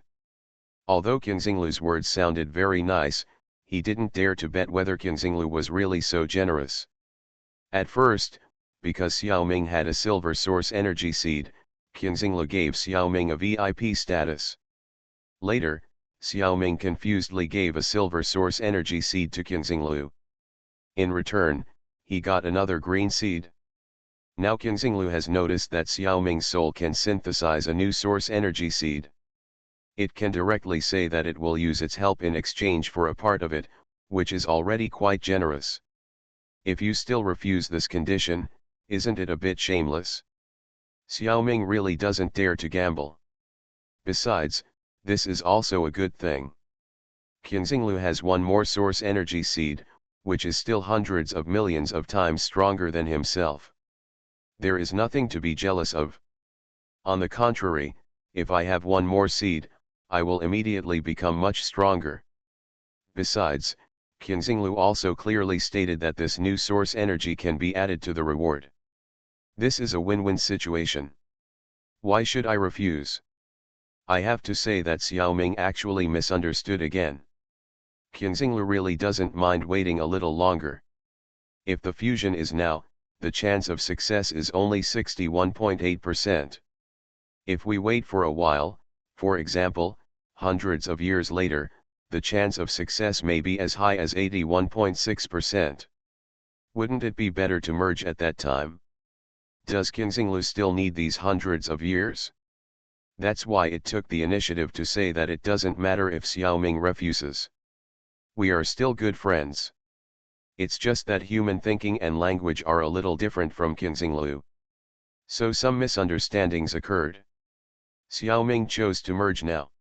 Although Qin Xinglu's words sounded very nice, he didn't dare to bet whether Qin Xinglu was really so generous. At first, because Xiao Ming had a silver source energy seed, Qin Xinglu gave Xiao Ming a VIP status. Later, Xiao Ming confusedly gave a silver source energy seed to Qin Xinglu. In return, he got another green seed. Now Qin Xinglu has noticed that Xiao Ming's soul can synthesize a new source energy seed. It can directly say that it will use its help in exchange for a part of it, which is already quite generous. If you still refuse this condition, isn't it a bit shameless? Xiao Ming really doesn't dare to gamble. Besides, this is also a good thing. Qin Xinglu has one more source energy seed, which is still hundreds of millions of times stronger than himself. There is nothing to be jealous of. On the contrary, if I have one more seed, I will immediately become much stronger. Besides, Qin Xinglu also clearly stated that this new source energy can be added to the reward. This is a win-win situation. Why should I refuse? I have to say that Xiao Ming actually misunderstood again. Qin Xinglu really doesn't mind waiting a little longer. If the fusion is now, the chance of success is only 61.8%. If we wait for a while, for example, hundreds of years later, the chance of success may be as high as 81.6%. Wouldn't it be better to merge at that time? Does Qin Xinglu still need these hundreds of years? That's why it took the initiative to say that it doesn't matter if Xiao Ming refuses. We are still good friends. It's just that human thinking and language are a little different from Qin Xinglu. So some misunderstandings occurred. Xiao Ming chose to merge now.